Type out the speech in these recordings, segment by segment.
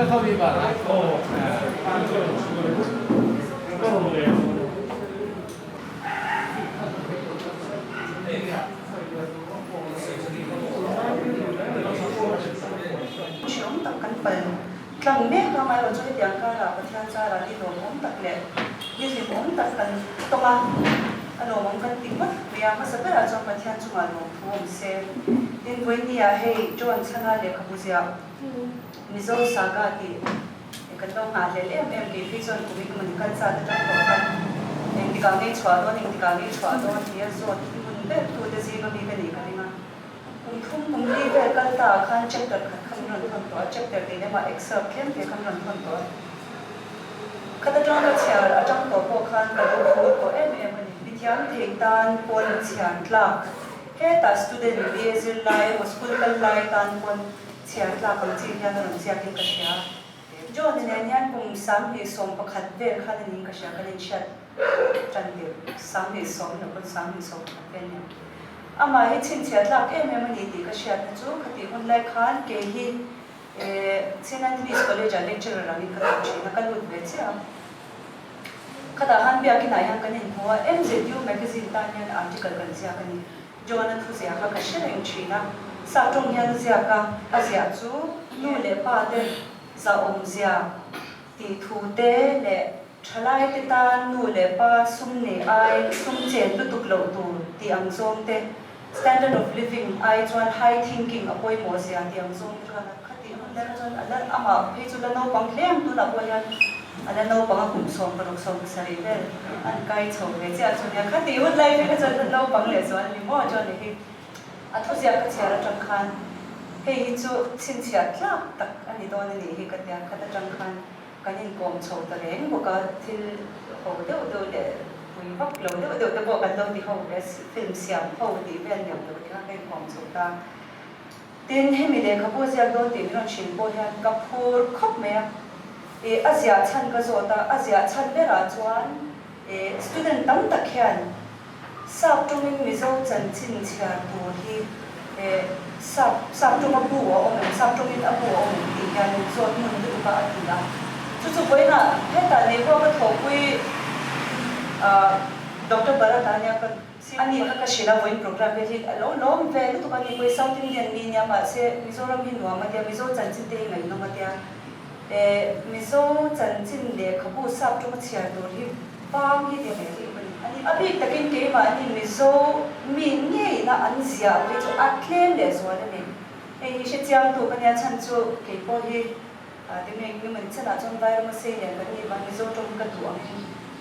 เข้าดีกว่านะโอ้chúng ta cần phải cần biết là mai ở chỗ tiếng ca là bất thiên gia là đi đồ món tật lệ như thì món tật cần tông anh đồ món cần tìm mất vì mà sẽ biết là trong bất thiên chúng là đồ phù sẽ đến với nia hay cho anh sang là để khám phá mizo saga thì cần đâu ngã lệ em cái phi chân của mình cần sao để trong đó cần em đi càng ngày xóa đó em đi càng ngày xóa đó thì rồi mình biết tôi để gì mà mình cái gì cái này không đi về căn ta khăn check được khăn run khăn đó check được thì nếu mà excel kiếm thì khăn run khăn đó khi ta trong cái chợ ở trong tổ bộ khăn cái bộ phối của em mình đi theo thì tan quân chàng lạc hết ta student đi dưới lại một school cái lại tan quân chàng lạc còn chỉ hiện là chỉ cái cái gì cho nên nhân cùng sáng thì sống bậc hạt về khăn nên cái gì cái nên chết chân được sáng thì sống là con sáng thì sống cái này ama hi chin chiat lak em ni ti ka shiat na chu khati hun lai khan ke hi St. Anthony's College lecturer rami ka chi na kalut ve cha khata han bia ki nai han kanin ho MZU magazine ta nyan article kan sia kani joana thu sia ka shereng chi na sa tong yan sia ka azia chu nu le pa de za om zia ti thu te le thalai te ta nu le pa sum ne ai sum chen tu tuk lo tu ti ang zom te standard of living ai chuan high thinking apoi mo sia ti ang zom chuan khati hun le chuan ala ama phei chu la no pang hlem tu la boyan ala no pang kum som parok som sari le an kai chho ve cha chu ya khati hun lai ve ka chuan no pang le chuan ni mo chuan ni hi a thu sia ka chia ra tang khan hei chu chin chia tla tak ani don ni hi ka tia khata tang khan kanin kom chho ta reng bo ka thil ho do le we vak lo do bo kan lo di ho le film siam ho di ven yam do ka kai kom chho ta tin he mi le ka bo sia do ti ron chin bo han ka phur khop me e azia chan ka zo ta azia chan le ra chuan e student tam tak hian sap tuming mi zo chan chin chia tu hi e sap tum abu o om sap tuming abu o ti hian zo mun du ba ati da chu boi na heta ne ko ka thopui Dr. Baratanya kan ani ka shila voin program ve thi lo lom ve tu ka ni koi South Indian ni nya ma se Mizoram hin wa ma dia Mizo chanchin te ngai no ma dia Mizo chanchin le khabu sap tu ma chia do hi pam hi de me ani abi takin ke ma ani Mizo min nge na an zia ve chu atlen le zo ne e hi she chiang tu ka nya chan chu ke po hi thì mình sẽ chọn vài một xe này cái gì mà mình dùng trong cái tủ ăn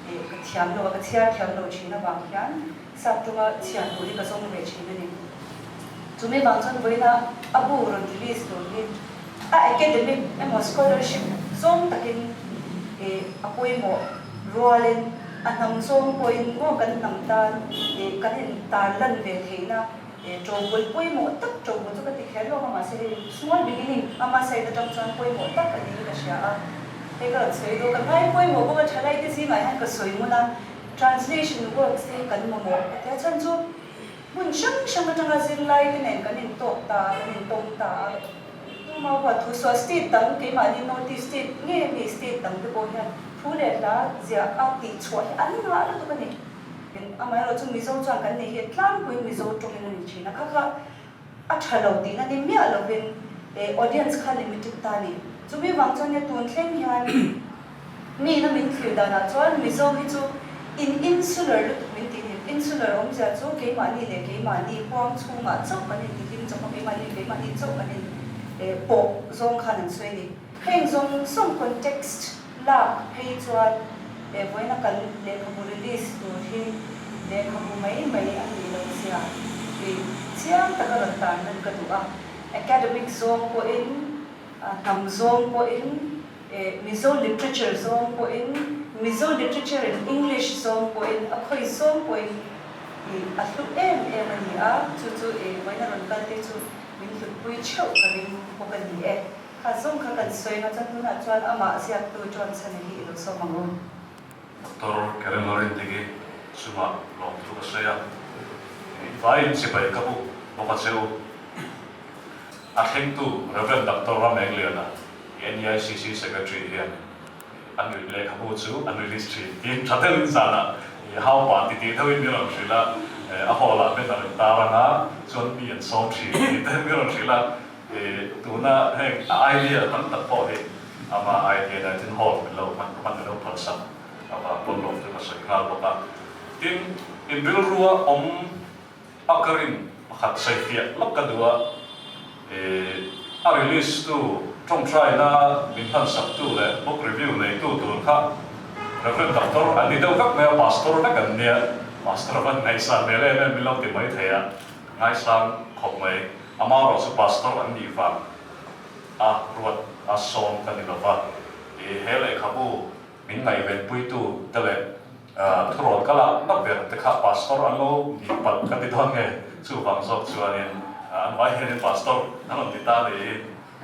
thì cái thiam đồ cái thiam đồ chỉ là bằng khian sắp trong cái thiam đồ thì cái giống về chỉ này chúng mình bằng chọn với là abu rồi release rồi đi academic em một scholarship giống tất nhiên abu em một royal anh nằm giống coi ngô cái nằm ta thì cái hình ta lần về thế na trâu bơi một tất trâu bơi cho cái tiếng khéo mà sẽ small beginning mà sẽ được trong trang bơi một tất cái gì cái gì cái cái sợi đồ cái ngay bơi một cái trái lại cái gì mà hay cái sợi một là translation works thì cần một cái chân chú muốn sáng cái trong cái gì lại cái này cái nền tộc ta cái nền tông ta nhưng mà qua thu số state tầng cái mà đi notice state nghe về state tầng cái bộ hiện thu để là gì ti chuột ăn nó là tụi cái này amai lo chung mizo chang kan nei he tlang kuin mizo tong in china kha a thalo ti na ni mi a lo vin audience kha limited ta ni chumi wang chon ne tun thleng hian mi na min thil da na chuan mizo hi chu insular lu min ti insular om ja chu ke ma ni le ke ma ni huang chunga chok kan ni tin chok ke ma ni chok kan ni po zong khan an soi ni heng zong some context la phei chuan với nó cần để không có release rồi thì để không có mấy anh đi đâu xia vì chiang ta có tàn nên cái tụ academic zone của in nằm zone của in Mizo literature zone của in Mizo literature in English zone của in khơi zone của in thì lúc em anh chú với nó còn cần thì chú mình phải quý chịu và mình không cần gì em khá zone khá cần xoay nó chắc nó là choan ama xia tôi choan sang này được sao bằng luôn Dr. Karen Lorentigi suma long tu kasaya vai si bai kabu boka cheu a theng tu Reverend Dr. Ram Engliana NEICC Secretary here anh người lệ khắp hồ chú anh người history tiếng trả tên ra là hao bản thì thôi biết làm gì là họ là bên đó ta là nó chuẩn bị ăn xong thì tên biết làm gì là tụi nó hay idea tận tập bỏ đi mà idea là trên hall mình lâu mình lâu phần sắp và phần lâu thì nó sẽ khá là tốt tiếng in real rua ông akarin khát say phiệt lấp cả đua release tu trong try na mình thân sắp tu lệ book review này tu khác Reverend Doctor anh đi đâu các mẹ pastor nó gần nè pastor vẫn ngày sáng này lên mình lâu thì mấy thầy à ngày sáng học mấy ama rồi sự pastor anh đi vào ruột son cái gì đó thì hệ lệ kabu mình ngày về buổi tu tới lệ thôi cái là nó về thì khác pastor anh lâu đi bắt cái gì đó nghe chú vàng sọc chú anh anh nói hiện pastor anh làm gì ta để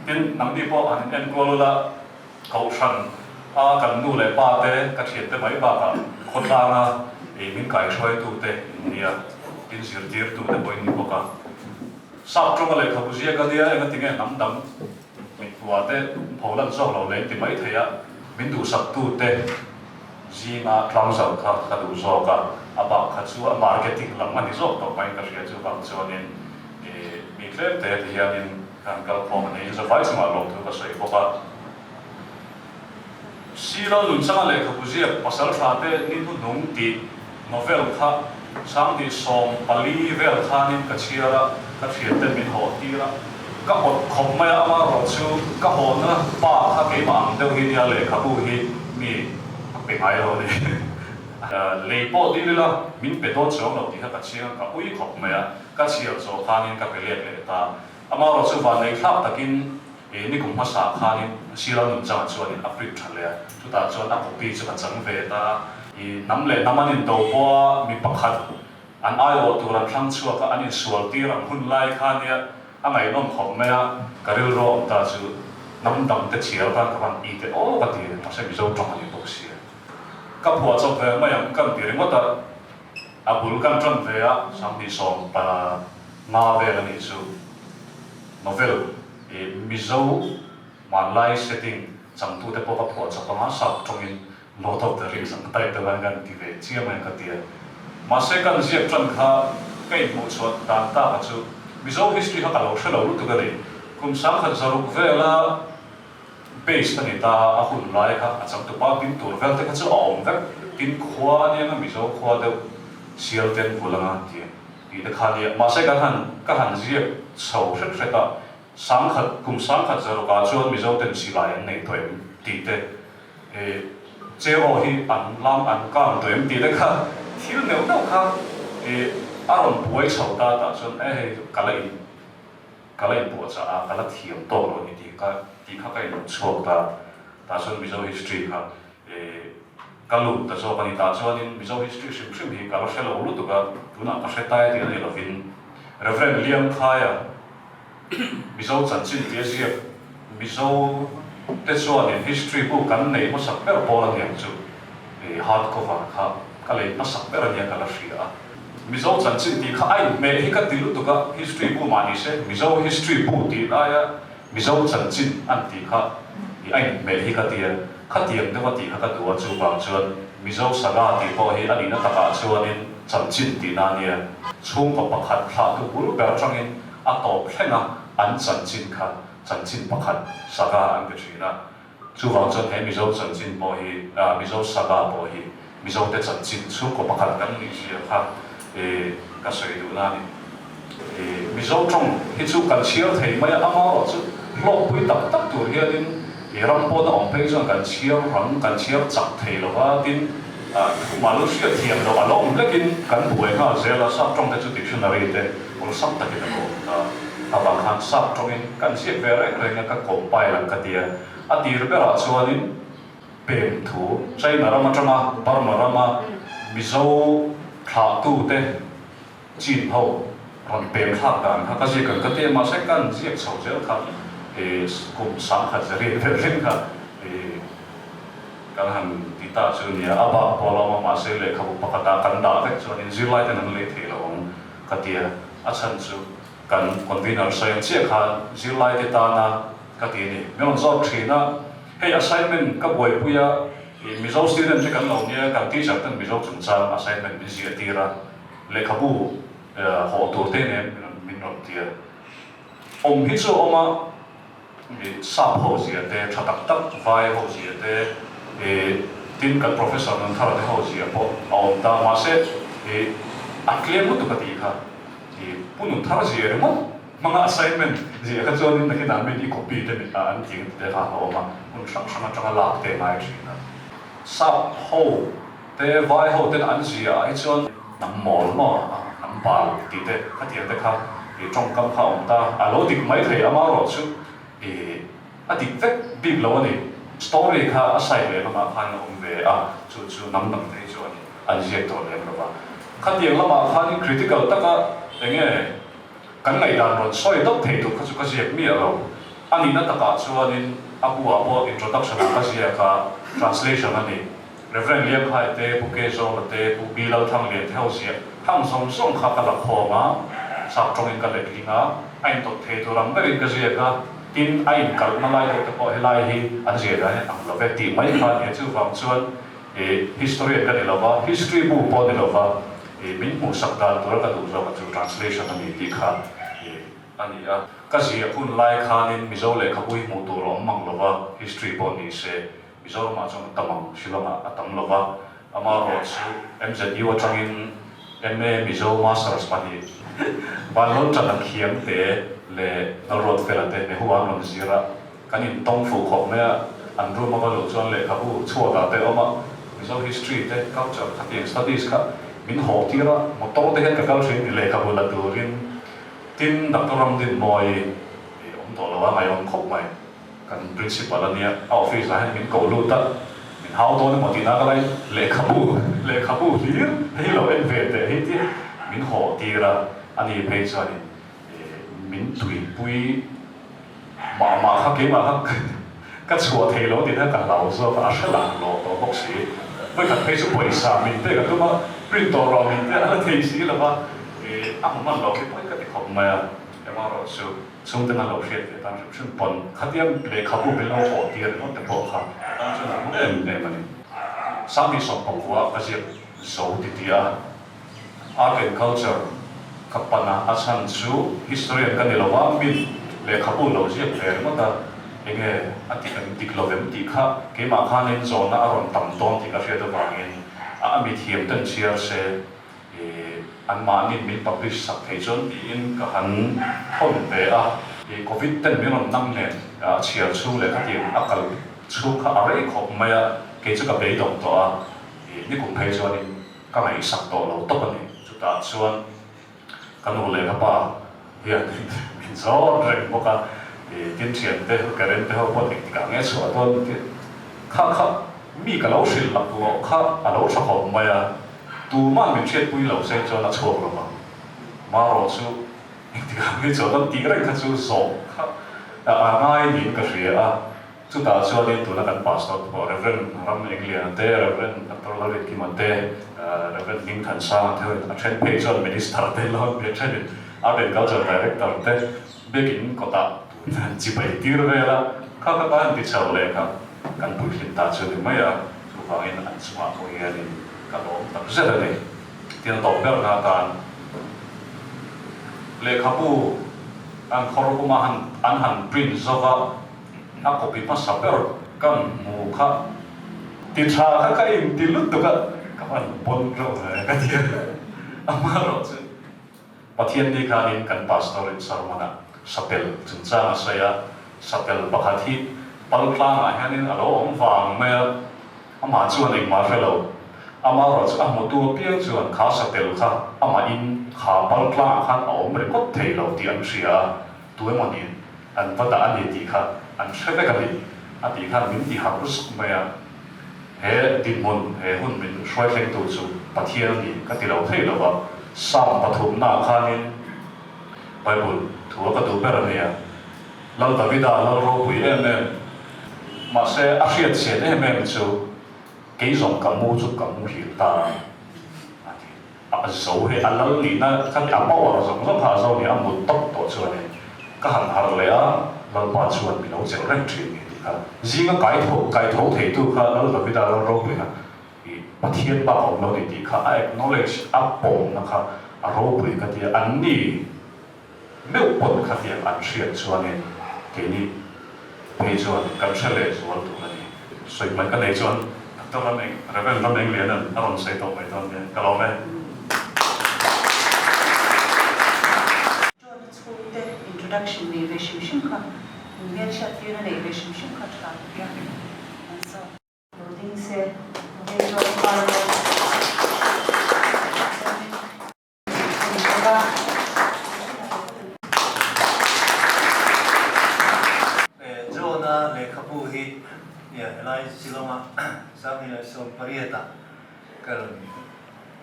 tin nắm đi bộ anh coi là cầu sanh cần nu lại ba thế các chuyện thế mấy ba cả khôn ra na mình cải xoay tu thế nia tin sửa tiệt tu thế bồi ni bộ cả sắp trong cái khâu gì cái gì anh tiếng anh nắm đấm mình qua thế phổ lần sau lâu lên thì mấy thầy mình đủ sắp tu thế gì na trăng dầu cả cả đủ dầu cả bảo khát chú marketing làm anh dầu tao mấy cái chuyện chú bằng cho nên mình lên thế thì anh càng cao phong này giờ phải xem mà lồng thứ cái sợi bộ cả Silo nun sang ale khabuji pasal thate nin hu nung ti novel kha sang di som pali vel kha nin kachira kachia te min ho tira ka hot khom mai ama ro chu ka ho na pa kha ke ma ang deu hi ya le khabu hi mi pe mai ro ni le po di la min pe to chong lo ti kha kachia ka ui khom mai ka chia zo kha nin ka pe le ta ama ro chu va nei thap takinนี่กุมภาษาคานี่ชีเราหนุนจังชวนนี่อัพริทัลเลยทุกตาชวนอัพปีจะกันจังเวตาน้ำเล่น้ำมันนี่โตว่ามีปักขัดอันไอโอตัวรันทั้งชัวก็อันนี้สวลตีรังหุ่นไล่คานี่อันไหนน้องของแม่กระดิ่งรอตาจูน้ำดำเตะเชียวกันกับอันอีเตโอ้กันดีนะใช่ไม่รู้จังมันอยู่ตรงเสียกับหัวจบเลยไม่ยังกันดีเลยว่าแต่อาบุลกันจังเวียสัมผัสสองปะนาเวลนี่จูโนเวลมิโซมันไล่เซตติ้งจังตัวเด็กพวกผัวจะประมาณสักตรงนี้โน้ตเอาแต่เรื่องสังเกตตัวกันที่เวเชี่ยมันก็เดียมาเสกันเสียจังข้าใกล้หมดส่วนตามตาจูมิโซ history เขาเราเชื่อเรารู้ตัวกันเลยคุมสังขัดสรุปเวลา base ตั้งแต่ตาหุ่นไล่ครับจังตัวป้าบินตัวเวลาที่เขาจะออกแบบกินขวาเนี่ยมันมิโซขวาเดียวเชียร์เต็มบุลงานที่อีแต่ข้าเนี่ยมาเสกันหันเสียเสาเสร็จแล้วสังขัดคุมสังขัดจะรู้ว่าชวนมิโซเต็มสีลายในตัวเองตีเตเจ้าที่อันล้ำอันก้าวตัวเองตีเตค่ะที่เหนียวเท่าค่ะอารมณ์ป่วยเฉาตาแต่ชวนกันเลยปวดจะกันเลยเทียมโตเลยนี่ที่เขาก็ยังชอบแต่ชวนมิโซ history ค่ะกันรู้แต่ชอบกันนี่แต่ชวนมิโซ history ชิมกันเราเชื่อเรารู้ตัวกันตัวนั้นก็เชื่อใจที่เราฟิน Reverend Liam Khaiมิโซจันจินเดียเสียมิโซเตชัวเนี่ย history พวกกันในภาษาเปรย์โบราณอย่างจู่hard cover ครับก็เลยภาษาเปรย์เนี่ยกันละเสียมิโซจันจินที่เขาไอ้เมย์ที่ก็ติดรู้ตัวก็ history พวกมันนี่ใช่มิโซ history พวกที่ได้มิโซจันจินอันที่เขาไอ้เมย์ที่ก็ติดเขาติดเนี่ยว่าที่เขาก็ตัวจู่บางส่วนมิโซสักที่พอให้อันนี้นักการส่วนนี้จันจินที่นั่นเนี่ยช่วงกับประคัดพลาดตัวรู้แบบจังเองอัตโตแค่นั้นอันจันจินค่ะจันจินประคัดสักอันก็ชื่อนะช่วงจนให้มิโซจันจินพอให้มิโซสักพอให้มิโซเตจันจินช่วงกับประคัดกันนี่สิครับก็สวยดูนะนี่มิโซจงที่ช่วงกันเชียวที่ไม่อามาหรอกช่วงโลกไปตักตัวเฮียดินรำปนอ่อนไปจนกันเชียวรังกันเชียวจับที่หรอว่าดินมาลุเชียเทียมหรอว่าลงเล็กินกันป่วยก็เสียละสับจงแต่จุดที่ชนอะไรเด้ผมสับตะกี้ตะโกนบางครั้งสับตรงนี้กันเสียเวรอะไรเงี้ยก็กบไปหลังกระเดียอดีตเวลาชวนนี้เป็นถูใช่นารามาจังมาบาร์มารามามิโซขาตู้เต้จีนเขารันเป็นข้ากันเขาก็เสียกันกระเดียมาใช้กันเสียเฉาเจ้าครับกลุ่มสังขัดจะเรียนเรื่องครับกันหันติดตาชวนเนี่ยอาบะพอเรามาเสียเลยเขาปกติกันด่าเด็กชวนนี้จีไลท์นั่นเลยที่เรากระเดียอาชันจูกันคนที่นั่งเสียงเชี่ยขาจีไลท์ตานะ cái gì này mình làm gì na hey assignment các buổi bây giờ Mizo student thì cần lâu nhé cần teacher cần Mizo chuẩn trang assignment mình sẽ đi ra lệ khá bu họ tổ thế này mình nói thì hít số mà sắp hồ gì thế cho đặc đặc vai hồ gì thế tin các professor nên thảo thế hồ gì bộ ông ta mà sẽ clear một cái gì cả thì punon thảo gì rồi mà mga assignment gì cái chỗ này cái nào mình đi copy thế mình anh tiếng thế cả họ mà mình sang trong lạc thế mai chuyện sắp hồ thế vai hồ thế anh gì à chỗ nằm mỏi mà nằm bao thì thế cái tiếng thế khác thì trong cam khảo ông ta alo thì mấy thầy ama rồi chứ thì thì vết bị lâu này story khác sai mà khăn ông về chú nằm thế chỗ này anh gì tổ lên rồi cái tiếng mà khăn critical tất cả nghe cái ngày đàn rồi soi đốc thầy tụi cái gì mi ở anh đi nát cả cho nên abu introduction cái gì cả translation anh đi reference liếc hai thế buke zo là thế buke lâu thằng liền theo gì thằng song khác cái là khó mà sắp trong cái lệ kinh á anh tụi thầy tụi làm cái gì cả tin anh cả mà lại tụi có lại hi anh gì đấy anh là về tìm mấy cái này chứ vòng xuân history cái này là vào history book bao nhiêu là vào mình muốn sắp đặt tôi là đủ rồi cái translation này thì khác anh ấy cái gì cũng lại khá nên Mizo lại không có một tổ lòng mang lova history bọn này sẽ Mizo mà trong tầm mang xíu mà tầm lova ama rồi số MZU trong in MA Mizo Masters bạn đi bạn luôn cho năng khiếm để le nó rồi phải là để để huang làm gì ra cái này tông phụ học này anh rồi mà vào cho le không có chua cả để ama Mizo history để culture các cái studies cả mình học thì ra một tổ để cái câu chuyện le không có là đồ riêng tin đặc trưng din moi ông tổ là ngày ông khóc mày cần principal là nia office là mình cầu luôn ta mình hao tôi một tí nào cái lệ khabu hier hay là em về để hết đi mình họ thì ra anh ấy bây giờ mình tùy bui mà khác cái mà khác cái chỗ thầy lâu thì nó càng lâu rồi và sẽ làm lâu tổ bốc sĩ với cả thấy số bồi sản mình thấy cái đó mà print tổ rồi mình thấy là thầy sĩ là mà anh mà lâu cái không mà em nói rồi xong tên là lâu chuyện thì tao sẽ bận khát em để khâu bên lâu họ tiền nó để bỏ khá tao sẽ làm cái này mà sáng đi sống bằng vua cái gì giàu thì tia art and culture các bạn à san chú history cái này là quá mình để khâu lâu gì để mà ta anh nghe anh thì anh tích lâu em tích khá cái mà khá nên zone na aron tầm tôn thì cái chuyện đó vàng in mình hiểm tên chia sẻ anh mà nên mình publish sắp thấy chốn in cái hắn hôn về covid tên mình làm năm nè chia chú lại cái gì akal chú cái ở đây không mà cái chỗ cái bể động đóนี่ผมให้ชวนนี่ก็ไม่สักตัวเราตบกันนี่จุดตัดชวนกันดูเลยครับว่าเฮียมินโซ่เรื่องพวกกันทีมเชียนเตะกระเด็นเตะพวกเด็กที่กังเงี้ยส่วนตัวข้ามีกับเราสิลับตัวข้าเราชอบเขาไม่ตัวมันเป็นเช่นปุยเราเส้นจนนัดชกเรามาเราสู้เด็กที่กังเงี้ยส่วนตัวตีกันเลยข้าสู้สองข้าง่ายดีก็เสียจุดตัดชวนนี่ตัวนั้นพาสต์ตัวเรเวนรำเองเลียนเตะเรเวนตัวเราเรียกกี่มันเตะเรเวนลิงทันซ่าเท่านั้นเช่นเพจชวนมินิสตาร์เตะเราเป็นเช่นอาเป็นเขาจะดีเรคเตอร์เตะเบกินก็ตัดจีบตีร์เวล่าข้าก็บ้านที่เช่าเลยครับกันพูดถึงตัดชวนไม่ทุกฝั่งอินอันสมาร์ทโฟนนี่ก็ต้องตัดเสร็จเลยที่เราตอบแบบนั้นเลยครับผู้อันขอรู้มาอันหันปริ้นซะว่าaku pipas sabar kan muka tiada kai tilut tu kan kawan bonro kan dia amaro tu patian di kalin kan pastor sarmana sapel cunca saya sapel bakati palklang ahanin alo om wang me ama chuan ing ma fellow amaro chu amutu piang chuan kha sapel kha ama in kha palklang khan om re kot thei lo ti an sia tuemanin an vata ani ti kha anh sẽ phải cái gì, anh đi khám mình đi học rất mấy hệ tin môn hệ hôn mình xoay thành tổ chức bắt thiên đi cái điều thấy là vậy, sam bắt thùng na khá nên Bible thua cái đồ bể này lâu David lâu rồi quý em mà sẽ áp dụng sẽ em chú cái dòng cảm mưu chút cảm mưu hiện ta số hệ lâu đi na cái áp bảo rồi dòng dòng hà rồi thì anh muốn tốc tổ chức này cái hàng hàng này เราปาชวนมีเราเจอเรื่องจริงครับยิ่งก็ไก่โถเทตุค่ะเราเราพิจารณาเราเลยนะประเทศบ้านเราดีๆค่ะ acknowledge อัปปงนะครับเราบริการที่อันนี้ไม่อุปนค่ะที่อันเชียร์ชวนเนี่ยเกี่ยนี้ไปชวนกันเฉลยชวนตรงนี้ส่วนมันก็ในชวนตอนนั้นเองเราเป็นตอนเองเรียนนั่นอารมณ์ใส่ตรงไปตอนนี้ก็เราไม่ introduction ni relationship ka ngel shat yun na relationship ka ta ya and so loading se ngel jo parlo jo na le khapu hi ya lai siloma sami la so parieta karon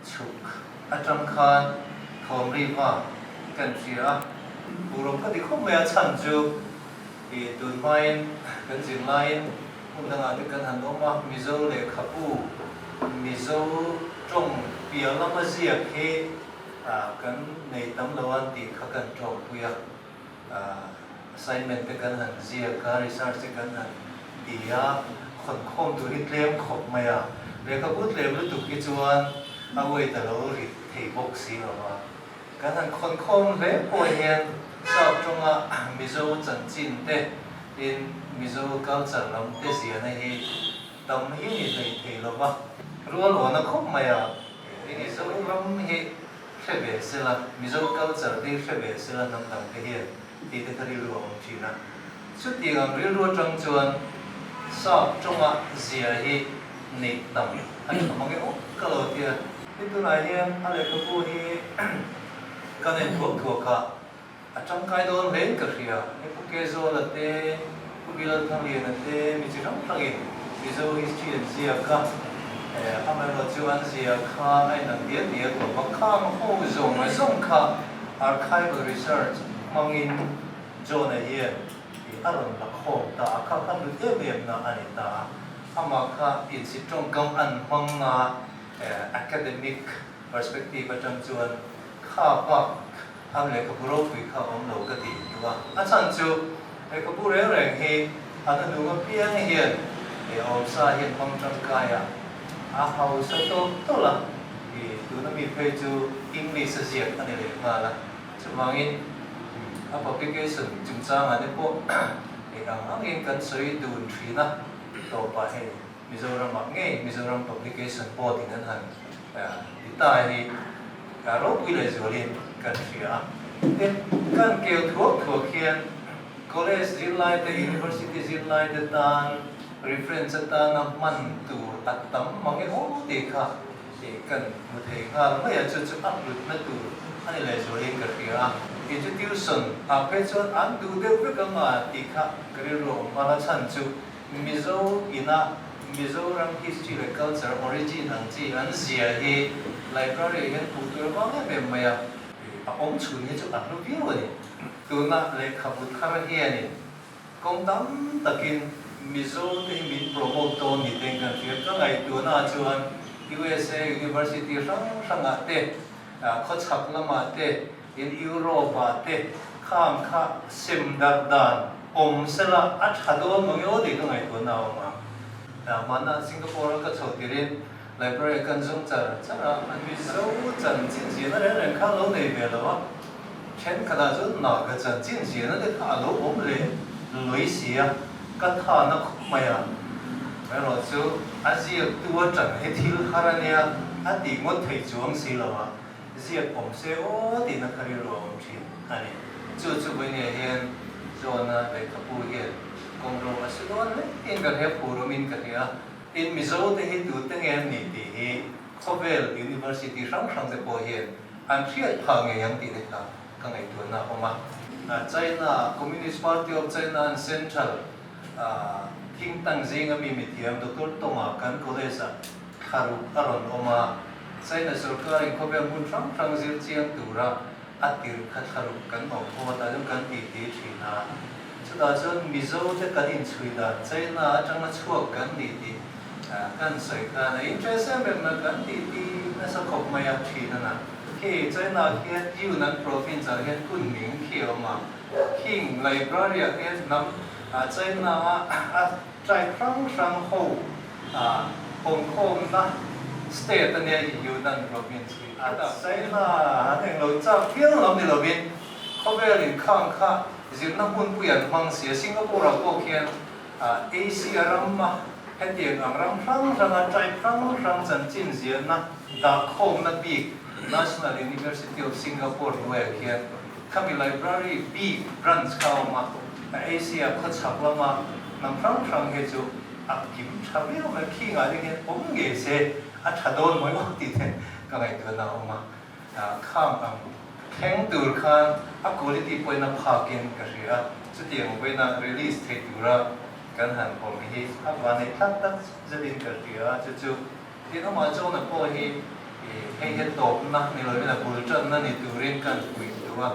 chuk atram khan khomri wa kan sia burom ka dikho me chan ju e tun main kan jin lain mun danga te kan han ma mizo le khapu mizo trong pia la ma zia ke kan nei tam lawan ti kha kan thok puya assignment te kan han zia ka research te kan han dia khon khom tu ri tlem khop maya le ka but le lu tu ki chuan awei ta lo ri thei bok si lo wa kan han khon khom ve po hian sau trong mizo chân chín te in mizo culture lam te sia na hi tam hi ni nei thei lo wa rual lo na khop maya in mizo lam hi khebe sela mizo culture te khebe sela nam tam te hi ti te thari lu om chi na chu ti ngam ri lu trong chuan sau trong zia hi ni tam ai ma ge o ka lo tia ti tu na hian ale ko pu hi ka nen thok ka trong cái đó lên cái gì à, cái cái zo là thế, cái là thằng liền là thế, mình chỉ nói thằng liền, ví dụ history là gì à, anh em nói chuyện gì à, anh làm việc của mình, khám hồ dùng cả archival research, mang in zo này hiện, thì anh là khổ ta, anh được tiếp việc na anh ta, anh mà cả in sự trong công anh mang na academic perspective trong chuyện, khá bạc anh lấy cái bút với cái ông đầu cái gì đúng không? Anh chẳng chú lấy cái bút rèn rèn hi anh đã đúng cái pian hiền thì ông sa hiền phong trong cái hậu sa to là thì tụi nó bị phải chú English dịch anh lấy mà là chú mang in application chúng ta anh ấy bộ thì anh in cần sử dụng thủy na tổ bài hay Mizoram mặc nghe Mizoram publication bộ thì nên hành thì tại thì cả rốt quy lệ rồi liền kan sia kan kêu thuộc hiền college zilai te university zilai te tan reference ta na man tu atam mange ho te kha te kan mu thei nga ma ya chu upload na tu ani le zo rin ka sia institution a pe chon an du de pe ka ma ti kha kare ro ma la chan chu Mizoram history and culture origin ang chi an zia hi library hian pu tu ma me me ya ông chủ như chỗ ăn lúc biết rồi, từ na lấy khắp một khara hiền này, công tâm tất nhiên mizo thì mình promote tôn thì tên cần thiết các ngày từ na chuan USA University sang ngã tê, khó chấp lắm mà tê, in Europe tê, kham khá sim đan sẽ là ắt hạt đồ mọi người thì các ngày từ nào mà na Singapore các chỗ thì đến library kan zung char chara an mi zo chan chin ji na ren kha lo nei ve lo chen kha da zo na ga chan chin ji na de kha lo om le loi sia ka tha na khu ma ya me lo chu a ji tu chan he thil kharania a ti ngot thei chuang si lo wa ji om se o ti na khari ro om chi ani chu bai ne hian zo na le ka pu hian kong ro a su don le in ga he pu ro min ka ya in Mizo te hi tu te ngen ni ti hi Kovel University sang te po hian an thiat pha nge yang ti te ka ngai tu na oma China Communist Party of China and Central King Tang Jing a mi mithiam Dr. Toma kan college kharu aron oma China sarkar in Kovel mun sang zil chiang tura atir kharu kan mo ho ta jong kan ti thina chuta chon Mizo te kan in chuida China atanga chuak kan ni ti kan soi kan interest em mà kan ti na sa khop maya thi na na ke China ke Yunnan province hiện kun ming khi mà King Library again nam China trai rang ho Hong Kong na state ania Yunnan province ada China hang lo cha phiang lam ni lo bin khovelin khang kha zin na hun puyan mang sia Singapore ko khian Asia ramma hetiang ang rang trai rang chan chin zian na da khom na bi National University of Singapore where khian Kami library big branch kau ma Asia kho chak lama nam rang he chu akim thabi ma khi nga ring om ge se a thadon moi ma ti the ka ngai tu na oma kham ang theng tur khan a quality point na phakin ka ria chu tiang we na release the tura kan han pom hi a wa ne tak tak zalin ka ria chu ti no ma jo na po hi he he top na ni lo na bul chan na ni turin kan pui tuwa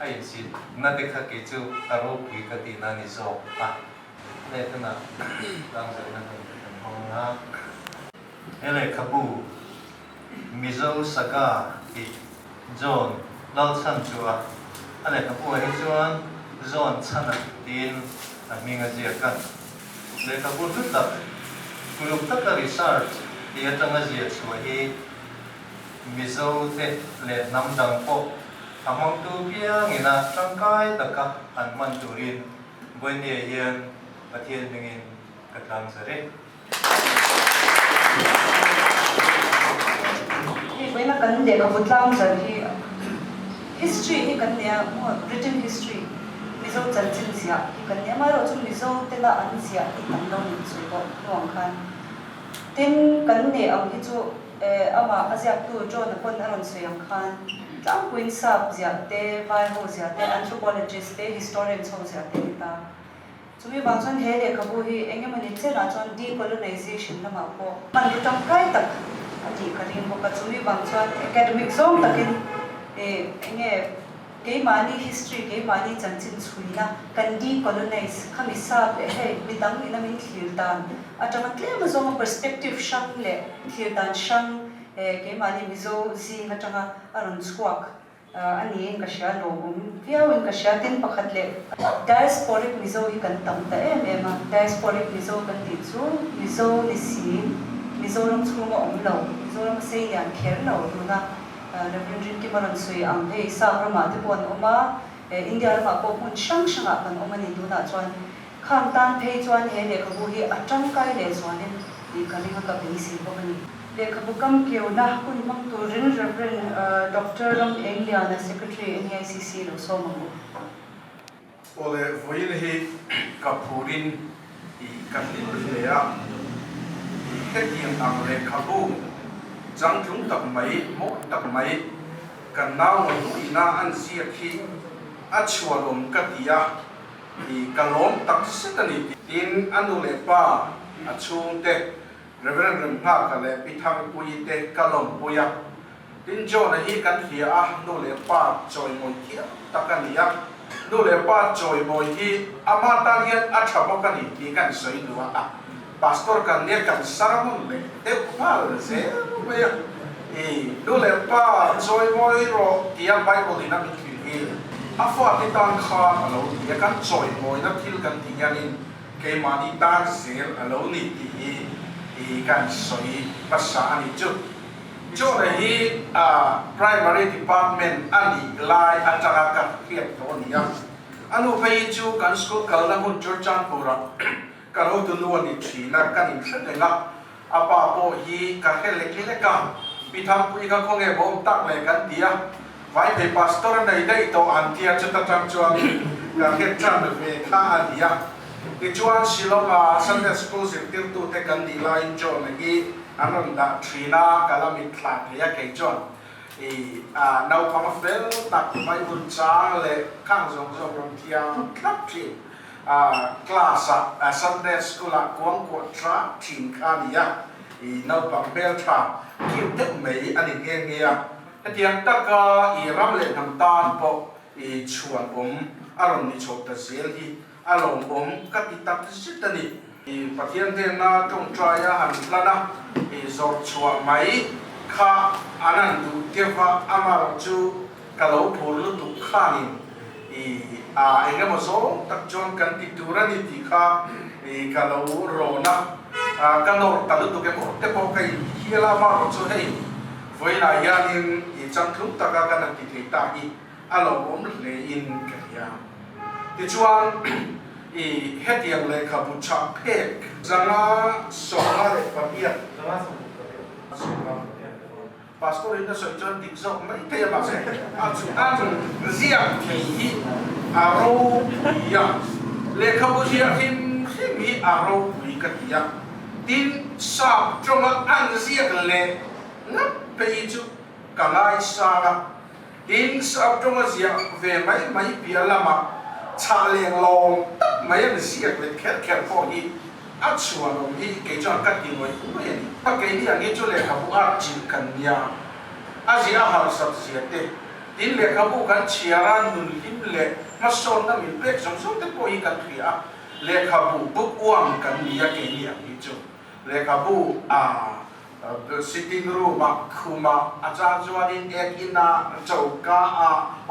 ai xin na de kha ke chu aro pui ka ti na ni so le ta na dang sa na hong na ele khabu mizo saka ti john lal chan chua ale khabu he chuan zon chana tin minga ji kan le khabu tu ta group ta ka research ti atanga ji chua hi mizo te le nam dang po among tu biang ina tangkai taka an man turin bonia yen pathian mingin katlang sare ni boina kan de ka butlang sa hi history ni kan ne written history mizo chan chin sia kan ne ma ro chu mizo te la an sia i tam dong ni chu ko nuang khan tin kan ne ang hi chu ama azia tu jo na kon aron suyang khan tlang queen sap zia te vai ho zia te anthropologist te historian ho zia te ta chumi bang chon he le khabu hi engemani che na chon decolonization na ma ko man ru tam kai tak ati karin bo ka chumi bang chon academic zone takin enge ke mani history ke mani chanchin chuina kan decolonize khami sap he midang ina min thlir dan atama tle ma zong perspective shang le thlir dan shang ke mani mizo zi hatanga aron squak ani en ka sha no viau en ka sha tin pakhat le diasporic mizo hi kan tam ta ma diasporic mizo kan ti chu mizo ni si mizo ram chu ma om lo mizo ram sei yan kher lo na reverend ki maran sui ang he sa rama te pon oma india ma ko mun shang shang kan omani du na chuan kham tan phei chuan he le khabu hi atang kai le chuan in di kali ka be si bo ni le khabu kam keu na kun mang tu rin reverend dr ram englia na secretary NICC lo so mo ole voin hi kapurin I katin le ya hetin ang le khabu jang thung tak mai mo tak mai kan naw mo ina an sia khi achualom katia I kalom tak sitani tin anu le pa achung te reverend remha ka le pithang pui te kalom puya tin jo na hi kan thia no le pa choi moi kia takania no le pa choi moi hi ama ta hian a thabo kani ti kan soi duwa pastor kan ne kan saramon le te pa se me no le pa choi moi ro tia bible ina mi hi afo ati tan kha alo ya kan choi moi na thil kan ti yanin ke mani tan sel alo ni ti I kan soi pasha ani chu jo na hi primary department ani lai atara ka khiat to nia anu phei chu kan school kal na hun churchan pura karo tu nu ani thina kan in thre la apa po hi ka hele kile ka pitham pui ka khonge bom tak le kan tia vai pe pastor nei dei to an tia chu ta tam chuan ka khet chan ve kha adia Ichuan Shilonga Sunday School Tir tu te kan di line John lagi anon da Trina kalamit tlat ya ke John nau pamafel tak mai bun cha le kang zong zong rong tiang klap tri class Sunday School a kuang ko tra tin kan ya nau pamafel tra kim te mei ani nge nge ya tiang taka ram le nam tan po chuan aron ni chok ta zel hi along katitak sitani pathian te na tong traya han lana zor chua mai kha anan du teva amar chu kalau phur lu tu khanin เองก็มาส่งตักจวนกันติดตัวรันติค่ะกันเราโรนะกันเราตัดตัวแกหมดแต่พอใครเฮียละมาเราช่วยไว้นายานินจังทุกตะกันติดเหตุตาอีเราผมเลยอินกันยาที่จวนเฮ็ดยังเลยขับชักเพกจังสองเลยปะเบียดPastor ini sejalan dikzok, mereka yang pasal ziak kini arau ya, leka buziak kini arau ikat ya, tin sab cuma ziak le, ngap peju kangai saga, tin sab cuma ziak mai biarlama, caleng long, mai ziak le ker poni. Acuan ini kejuan kaki moi ini, pakai ini yang itu leka buat jinkan ya, Asia harus satu ini leka bukan ciaran nulim le, masuk na milpek song tepo ikan pria, leka bu uang kan dia kini yang itu, leka bu sitting room kuma aja jualin ekina jauka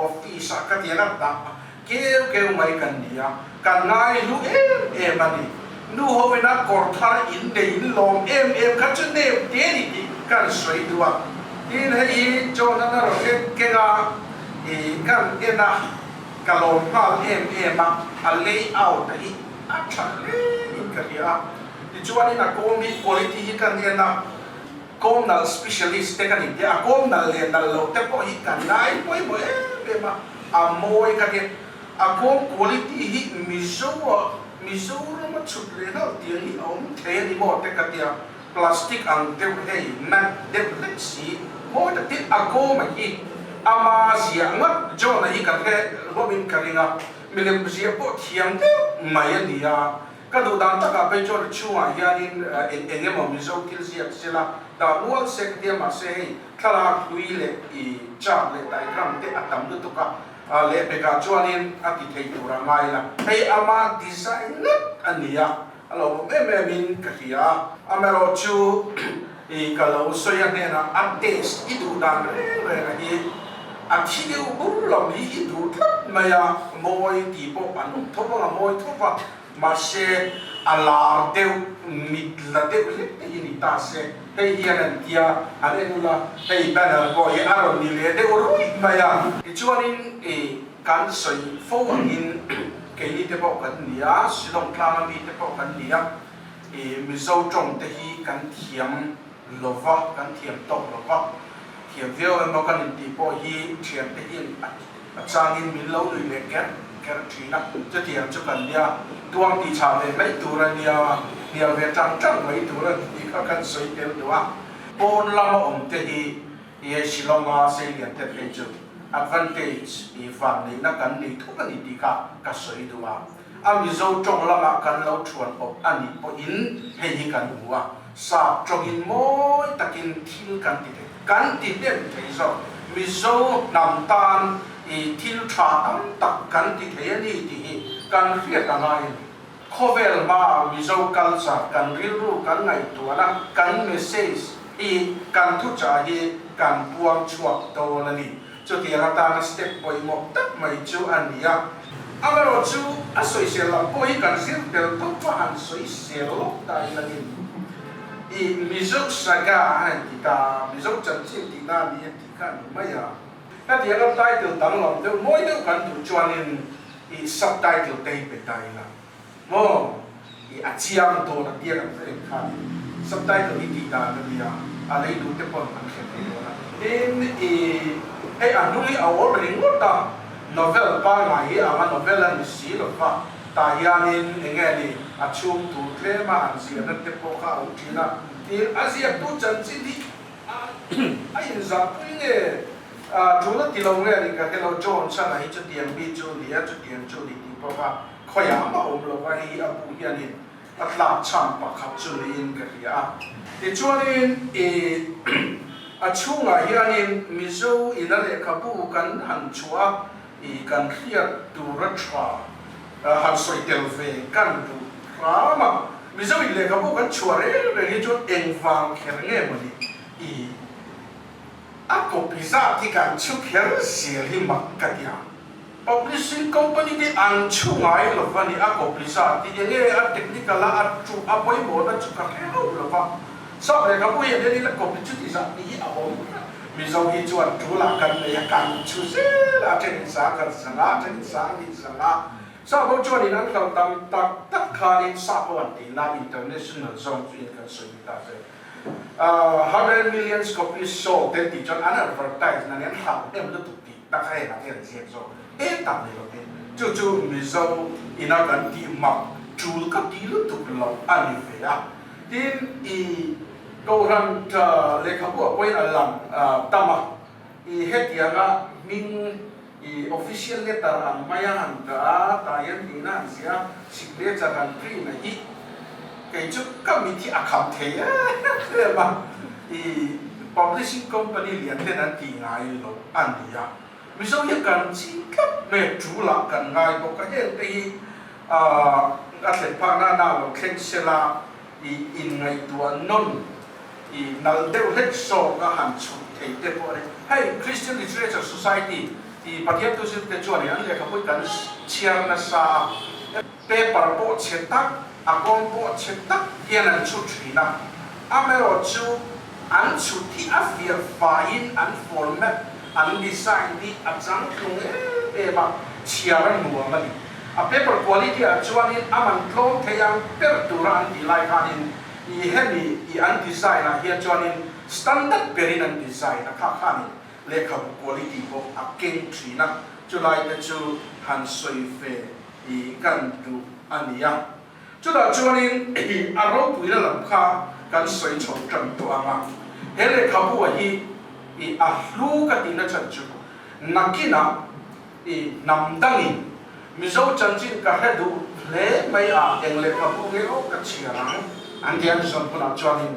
office katiran tak, keu mai kan dia, kan ngai lu mani. Nu hoi na korthar in de in long kan chu ne de ni kan soi dua in hei cho na ro ke ga kan ena kalom pa ma a lay out hi a cha le ka ya ti chuan na ko mi quality hi kan ena communal specialist te kan ni a communal le na lo te po hi kan nai poi mo ma a moi ka ke a ko quality hi miso ma chut le na ti ni om the ni mo te ka tia plastic ang te hei na de si mo te ti a ko ma hi ama sia ngat jo na hi ka ke robin karinga milem sia po thiam te mai ni ya ka do dan ta ka pe jo chuwa ya ni enge mo miso kil sia sila da wal sek dia ma se hei kala lui le I cha le diagram te atam du to ka le peka chuanin ati thei tura ngai la hei ama design ania alo me min katia amero chu kalau soya ne na ates itu dan re hi athi de ulo mi itu maya moi ti po anu to ma moi to pa ma se ala de mitla de ini ta se hei hian tia ale nula hei banner boy aro ni le de urui maya chuanin kan soi fo in ke ni te po kan nia sidong klama mi te po kan nia mi zo trong te hi kan thiam lova kan thiam tok lova thiam veo mo kan ti po hi thiam te in changin min lo lui le ker thina che thiam chu kan nia tuang ti cha le mai tu ra nia ve tang mai tu ra ti ka kan soi te doa pon lama om te hi ye silonga se lian te pe chu advantage van ni na kan ni thu ni ti ka soi doa ami zo trong lama kan lo chuan op ani po in he hi kan huwa sa trong in moi takin thil kan ti dem thei zo mi zo nam tan thil tha tam tak kan ti thei ni ti hi kan riat ka ngai khovel ma mi zo culture kan rilru kan ngai tu na kan message kan thu cha hi kan puang chuak to na ni chu ti ra ta na step boy mo tak mai chu ania amaro chu asoi se la boy kan sir tel to pa han soi se lo dai na ni mi zo saga han ti ta mi zo chan chin ti na ni ti kan mai ya na ti ra title dang lo de moi de kan tu chuanin subtitle te pe dai na mo achiam to na dia kan fe khan subtitle ti ta na dia alai du te pon an khe ni na in anuli awol ringota novel pa ngai ama novel an si lo fa ta yanin engeli achum tu tlema an si na te po kha utina ti asia tu chan chi di ai za pinge thula ti lo nge ri ka hello john sa na hi chu tiang bi chu lia chu tiang chu di ti po kha khoya ma om lo wa hi apu yanin atla cham pa khap chu in ka ria ti chuanin achunga hianin mizo inale kabu kan hanchua kan khiat turatra han soitel ve kan du rama mizo ile kabu kan chuare re jo engwang kherne mani ako pizza ti kan chu kher sil hi makkatia publishing company di an chu ngai lo va ni a publisher ti nge a technical a chu a poi mo da chu ka ho lo va so le ka poi de ni la publisher ti sa ni a om mi zo hi chuan chu la kan le kan chu se la chen sa kan sa la chen sa ni sa la so bo chuan ni nan ka tam tak tak kha ni sa bo an ti la international zone chu kan so ni ta se 100 million copies sold 10 ti chuan an advertise na nen ha em lu tu ti ta khai na chen chen so tạm này rồi chú chú mình sau ina gần đi mặc chú các tí lúc tục lòng ăn về à tin câu rằng lệ khảo của quay là làm tâm à hết tiếng à mình official letter ang maya ang tayan din na siya signature ang free na kay chú kami ti akam thế mà publishing company liền tên anh ti ngay lo ăn đi à vì sao những cái chi cấp về chủ là cần ngay một cái gì thì các thành phần nào là khen sẽ là in ngày tuần non nằm đều hết số các hàng chục thế thế thôi hay Christian Literature Society thì bắt đầu tôi sẽ cái chuyện này anh là không cần chia na sa paper bộ chế tác con bộ chế tác hiện là chút chuyện nào anh ở chỗ anh chút thì anh việc file anh format anh design đi anh chẳng không để mà chia ra nhiều mà đi paper quality ở chỗ này anh làm thế anh paper anh đi lại anh đi anh design là hiện chỗ này standard berin anh design là khác khác này lệ khảo quality của kinh trí na chỗ lại cái chỗ hành suy về căn tu anh nhá chỗ đó chỗ này anh rau bùi là làm khác căn suy chọn trầm tu anh mà hệ lệ khảo của lu cái tiếng nó chân chú nakina nằm đăng in mi dấu chân chín cả hai đủ lẽ mấy em lệ khảo của cái ô cái chuyện anh đi ăn xong cũng làm cho nên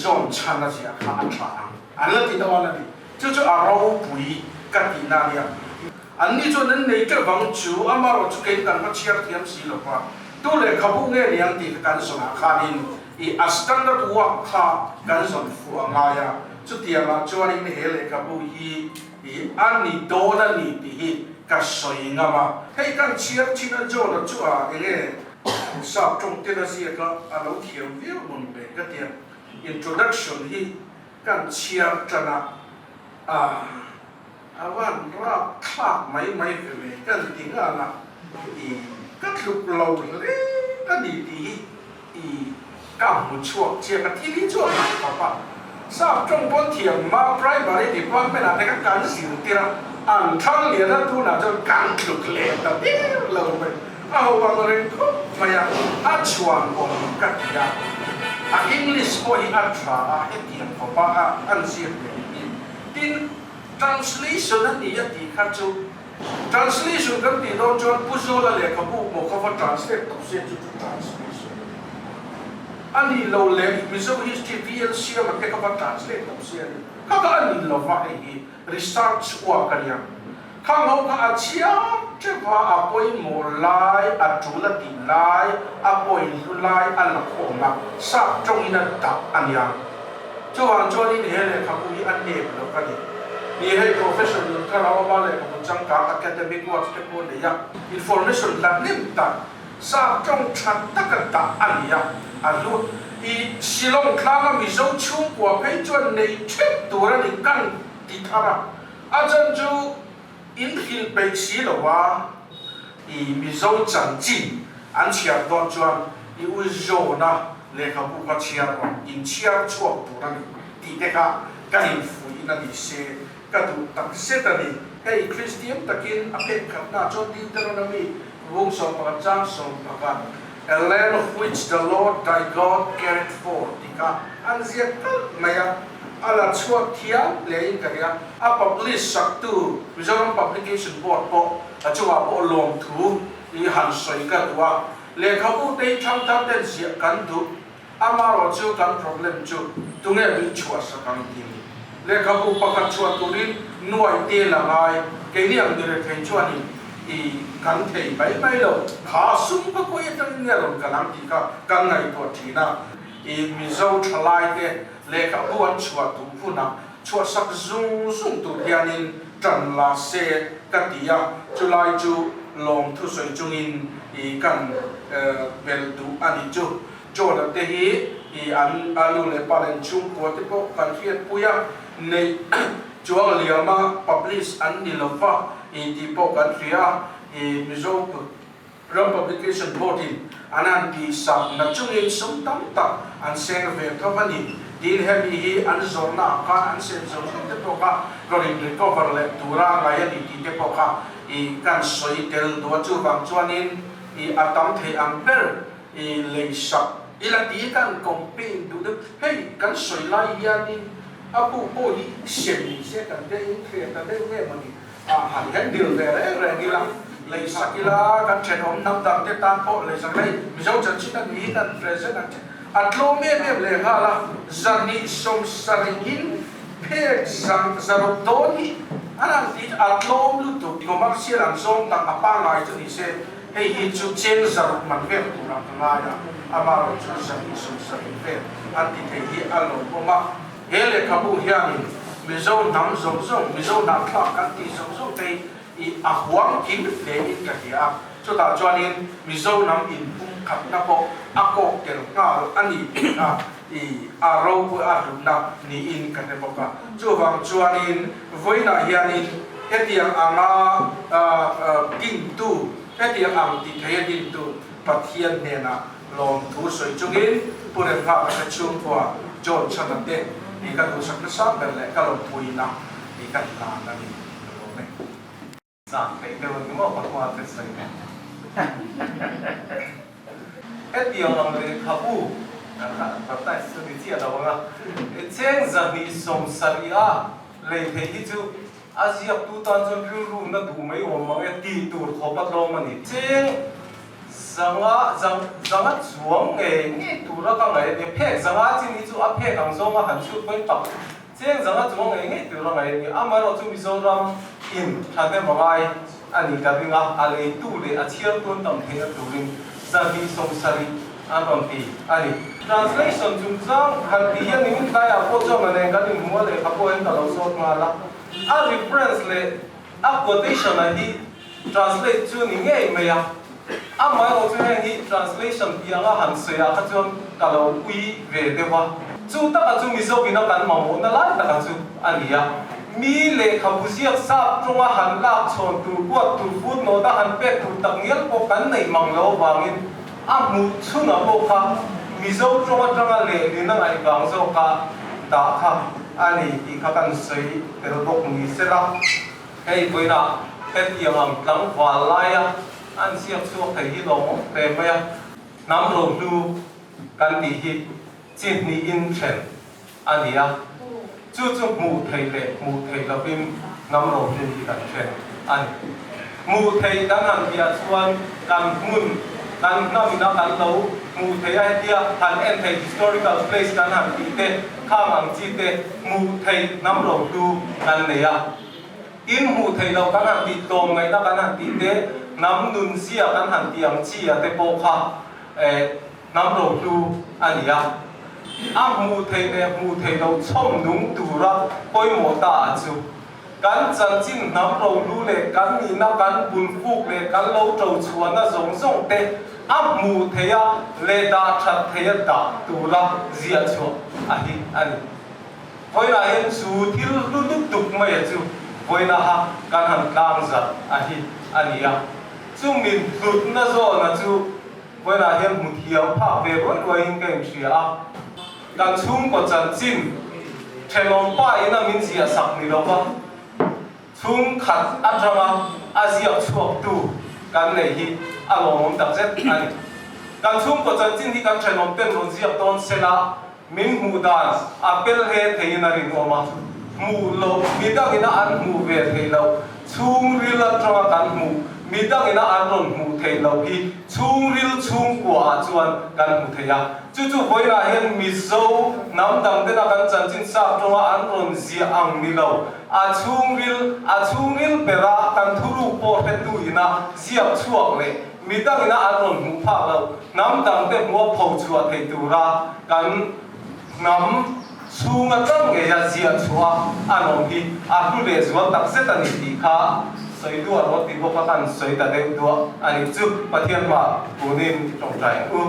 zone chăn là gì khá chán anh là tí đâu anh đi chú rau bùi cái tiếng nào đi anh đi cho nên này cái vòng chú anh mà rồi chú cái cần phải chia thêm xí lộc qua tôi lệ khảo của nghe liền thì cái số nào khá nên standard work khá cái số phụ anh à chút tiền mà cho anh hệ lệ cái bùi anh đi đồ đó thì cái sợi ngà mà hay cái chia chia nó cho là chú cái sắp trong tên là gì cái lâu thiam viết một bài cái tiền introduction hi cái chia cho nóวันรักคลาไม่về cái tiếng là cái lúc lâuเลยcái gì cảm một chuột chia cái tí lý chuột mà phải sao trong bốn thiểm mà primary thì quan bên là cái cán xỉu tiền ăn thăng liền đó tu nào cho cán lúc lệ tập lâu mình bằng người không mà chuột của cái gì English của hết tiền của ba ăn xỉu tin translationนั้นนี่ยังดีครับจู translation กันที่เราจวนผู้โจละเลยครับผู้หมอเขาว่า translate ต้องเสียจุด translation อันนี้เราเลยมิโซ history VLC มันแค่เขาว่า translate ต้องเสียเขาก็อันนี้เราว่าไอ้ research ว่ากันยังข้างเขาก็อาเชียจะว่าอาป่วยหมอลายอาจุลติลายอาป่วยลุลายอันละของมาสักตรงนี้นั่นตับอันยังจวนจวนนี้เนี่ยเลยครับผู้อันเนบเราก็เนี่ยนี่ให้ professional ถ้าเราว่าเลยผมจังการ academic work ที่พูดเลยยัง information หลักนิ่มตัดทราบตรงชัดตักตักอันนี้อันรู้สิลงคลางมีโจชุ่มกว่าให้จวนในเช็ดตัวนี่กันติดอะไรอาจารย์จูอินฟิลไปสิหรอว่ามีโจจังจีอันเชียร์ตอนจวนอุจโจนะเลยเขาพูดว่าเชียร์ว่าอินเชียร์ชั่วตัวนี่ติดเด็กกันอินฟูอินนั่นดิเซก็ดูตั้งเสตนี่ให้คริสเตียนตะกินอเมริกันน่าจดดินเทอร์นามีวงสองประจังสองประการ a land of which the Lord thy God cared for ที่ก็อันเสียก็ไม่อะอะไรชั่วเที่ยเลยอินกันเนี่ยอ่ะ publish สักตัววิจารณ์ publication board พออาจจะว่าพอลงถูอีหันสวยกันว่าเลยเขาพูดได้ทั้งเดินเสียกันดูอามาเราเจอกัน problem จูตรงนี้มีชัวสักครั้งทีเลขาผู้ประกาศชวนตัวนี้หน่วยเตียนละไงเกี่ยงเดือดเทียนชวนนี่กันเทยไม่หรอกขาสุ่มก็คุยตั้งเนี่ยหรอกกันนั่งที่กันไงตัวทีน่ะมีเจ้าทลายเตะเลขาผู้อันชวนตัวผู้น่ะชวนสักซุ่มตัวเทียนิน trần là xe các tia chú lai chú lòng thu soi chung in i kan bel du ani chú cho là thế hi i an alu le palen chung ko te ko kan fiat puya nei chuang liama publish an dilova i ti po kan fia i mizo publication board in anan di sa na chung in sum tam ta an seng ve company din hemi hi an zorna ka an sen zo te po ka rorin recover le tura la ya di te po ka i kan soi tel do chu wang chuanin i atam the amper i le sak ila ti kan campaign du de hey kan soi lai yanin apu po hi sem ni se kan de in the ta de nge mani han hen dil ve re ni la le sakila kan chen om nam dam te tan po le sak lai mi zo chan chi kan ni kan present an atlo me le hala zani som saringin phe sang zarok doni anang ti atlom lu tu commercial ang song tak apa lai chu ni se hei hi chu chen zarok man ve tu ra nga ya amaro chu zani som saring ve an ti thei hi alo poma hele khabu hian mizo nam zong zong mizo na thla kan ti zong zong te i ahwang kim le in ka dia chu ta chuanin mizo nam in pum khap na po akok tel nga ani na i aro bu aduna ni in ka te boka chu wang chuanin voina hianin etiang anga tin tu etiang ang ti thei tin tu pathian ne na long thu soi chungin pure pha ka chung kwa jon chanate ni ka tu sak na sa ka le ka lo puina ni ka ta na ni lo ne sa pe te lo mo pa kwa te sai ne etiang ang le khabu tập tại sự đi chia đầu nga, chén giờ đi sống sari à, lấy thế thì chú Asia tu tan cho phiêu ru na đủ mấy hôm mà cái tì tụt khó bắt đầu mà nè, chén rằng á xuống nghe tụt ra cái này để phê rằng á chỉ ní chú áp phê càng sâu mà hẳn chút bên tập, chén rằng á xuống nghe tụt ra này thì am mà nó chú bị sâu ram in thằng cái mà ai anh cái gì ngà, anh tu để anh chia tuần tầm thế là tụi mình giờ đi sống sari anh còn tì anh translation chung chang hal ti yan ning ta ya ko chong ne ga ning mo le ka ko en ta lo so ma la a reference le a quotation a hi translate chu ni nge me ya a ma lo chu hi translation pi anga han se ya ka chon ka lo ui ve de wa chu ta ka chu mi zo bina kan ma mo na la ta ka chu ani ya mi le kha bu siak sa chunga han la chon tu ko tu fu no ta han pe tu tak ngel ko kan nei mang lo wangin a mu chu na ko kha mizo troma le ni na ai bang zo ka ta kha ani ti kha kan sei pero bok ni sela hei boina pet yang tlang wa la ya an siak chu thei hi lo te ma ya nam ro lu kan ti hi chin ni in chen ani ya chu chu mu thei la bim nam ro lu hi kan chen ani mu thei dan han bia chuan kan mun kan na mina kan lo mu thei ai tia han en thei historical place kan han ti te kham ang chi te mu thei nam ro tu kan ne ya in mu thei lo kan han ti tom ngai na kan han ti te nam nun sia kan han ti ang chi a te po kha nam ro tu ani ya a mu thei lo chom nung tu ra poi mo ta chu kan chan chin nam ro lu le kan ni na kan bun phuk le kan lo trâu chuan na zong zong te a mu theya le da that theya da tu la zia chu a hi ani voina hen chu thil lu lu tuk mai chu voina ha kan han tlang za a hi ani ya chu min lut na zo na chu voina hen mu thiau pha ve roi hin kai thia a kan chung ko chan chin thelom pa ina min zia sak ni lo ba chung khat atrama Asia chuak tu kan nei hi alom tak zet ani kan chung ko chan chin hi kan thelom pen ron zia ton sela min mu dan apel he theina rin oma mu lo midang ina an mu ve thei lo chung ril atrama kan mu midang ina an ron mu thei lo hi chung ril chung kwa chuan kan mu theya chu voina hen mi zo nam dang dena kan chan chin sa tonga an ron zia ang ni lo a chung ril bera kan thuru po he tu ina zia chuak le midang ina an ron mu pha lo nam dang te mo pho chua thei tu ra kan nam sunga tang nge ya zia chua anong hi a hu le zuan tak se ta ni ti kha soi du ro ti bo kan soi ta de du ani chu pathian ma punin tong trai u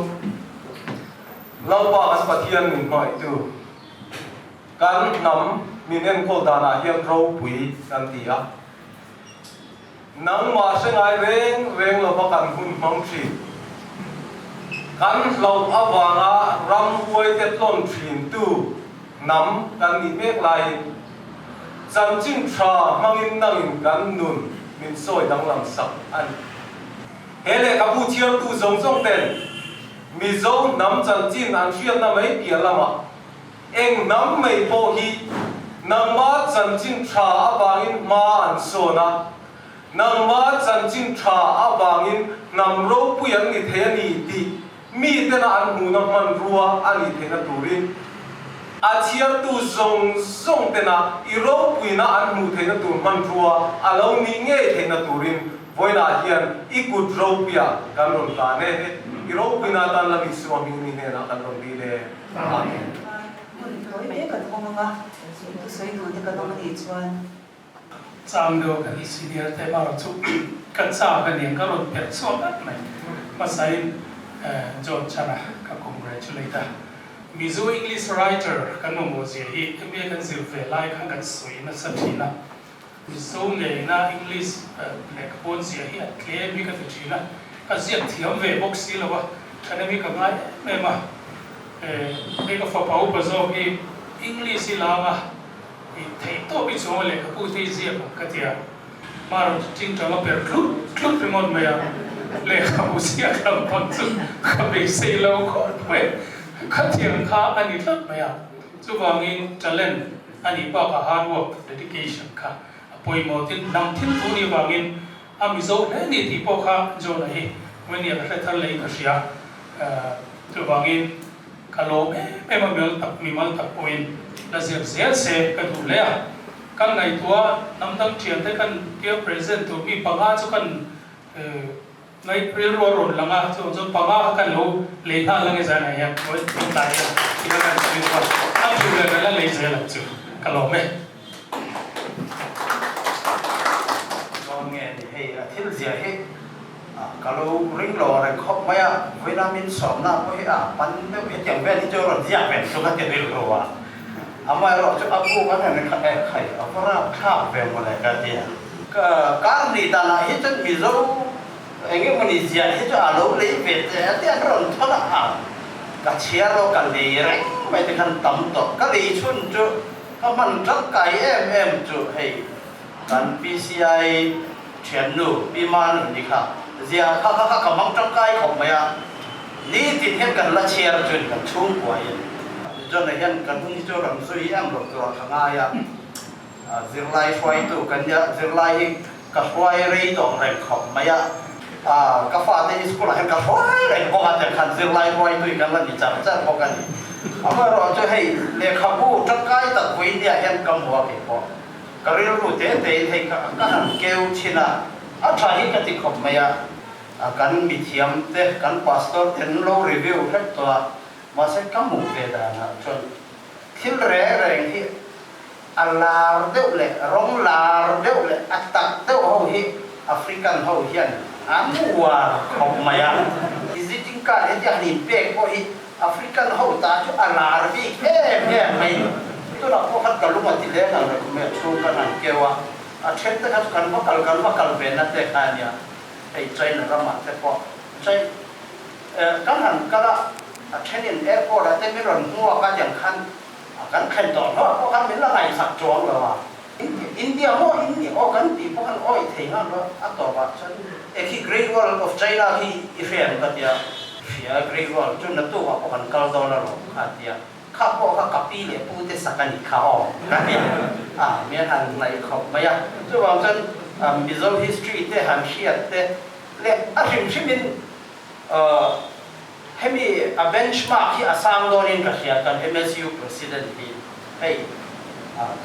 lau pa as pathian min hoi tu kan nam minen ko da na hiam ro pui kan ti a nang ma se ngai reng lo pa kan hun mong chi kan lo awanga ram huai te tlon thin tu nam kan ni mek lai cham ching tha mangin nangin kan nun min soi dang lam sak an hele ka bu thiam tu zong zong ten mi zo nam chan chin an thiam na mai pia lama eng nam mai po hi nam ma chan chin tha awangin ma an so na nam ma chan chin tha awangin nam ro puyan ni the ni ti mi te na an hu na man ruwa ani the na turin a chiar tu zong zong te na I ro pui na an hu the na tu man ruwa a lo ni nge the na turin voina hian I kut ro pia kan ron ta ne I ro pui na tan la mi suwa mi ni ne na kan ron di le amen tôi biết cần không mà tôi xây dựng thì cần không đi chuan trang đồ cái senior thế mà chú cái sao cái niệm cái rồi biết số đó này mà sai John Chana cái congratulate Mizu English writer cái mà mua gì hi em biết cái gì về lại cái suy nó sắp chín na Mizu ngày na English like bốn gì hi cái biết cái gì na cái gì thiam về box gì là cái này biết cái ngay em mà cái cái phật bảo bây giờ cái English là mà thấy tôi bị số lệ cái cụ thể gì cái gì mà rồi chính trong cái việc club remote mà lệ cái cụ thể cái một chút cái bị xây lâu còn vậy cái tiếng khá anh ấy lắm mà chú vàng in talent anh ấy bảo cái hard work dedication cả bồi một tin năm thiên phú đi vàng in ami dâu đấy thì bảo khá dâu này when you have to lay cái gì chú vàng in cái lỗ em mà mình tập point là dễ dễ sẽ cái thủ lệ kan ngày tua năm tháng triển thế kan kia present tu mi panga cho kan ngày real world langa cho panga kan lo le ha lang za na ya ko tai ki kan ni ko am chu le la le ze la chu ka lo me con nghe thì hay thiếu gì hết kalau ring lo này không mấy vitamin sớm na có hết bắn nếu hết tiền về thì cho rồi gì về cho các tiền về rồi ama ro cho abu kan ne khai apara kha ve mo la ka dia ka ni ta na hi chen mi zo enge mo ni zia hi cho alo le ve te ron thola ka chia ro ka le re mai te kan tam to ka le chun chu ka man trắc kai em chu hei kan PCI thian nu pi man ni kha zia kha mang trắc kai khom ya ni tin hen kan la chia chun kan chung kwa yin cho nên hiện cần cũng cho làm suy em được rồi thằng ai dừng lại xoay tu cần ya dừng lại cái xoay rây đòn này không mấy cái pha thì school hiện cái xoay này có cái cần dừng lại xoay tu cần là đi chậm chậm có cái mà rồi cho hay để khám bu trong cái tập quỷ địa hiện cầm hoa cái có cái rồi thế hay cái hàng kêu chi là trái cái thì không mấy cần bị thiam thế cần pastor then lâu review hết rồi mà sẽ có một về đà nào cho thiếu rẻ rèn thì là đều lệ rong là đều lệ tắc đều hậu hi African hậu hiền mua không mày visiting card thì anh nhìn về có hi African hậu ta cho là vì em mày tôi đã có phát cái lúc mà thì lẽ là mẹ chú cái này kêu chết tất cả cần bakal về nát thế này nhá hay chơi nó ra mặt thế có chơi các hàng các Kenyan airport là tên miền mua cái dạng khăn khăn tọt nó có khăn miền là ngày sạch chuông rồi mà India có cái gì có khăn oi thì nó tọt vào khi Great Wall of China khi Israel cái gì phía Great Wall cho nó tu có khăn cao đó là rồi cái gì khắp bộ khắp cặp pi để bu để sạch cái gì khao cái gì miền hàng này không mấy cho vào chân Mizo history thế hàng xia thế lệ hình mình hemi benchmark hi asam donin ka khia kan MSU president hi hey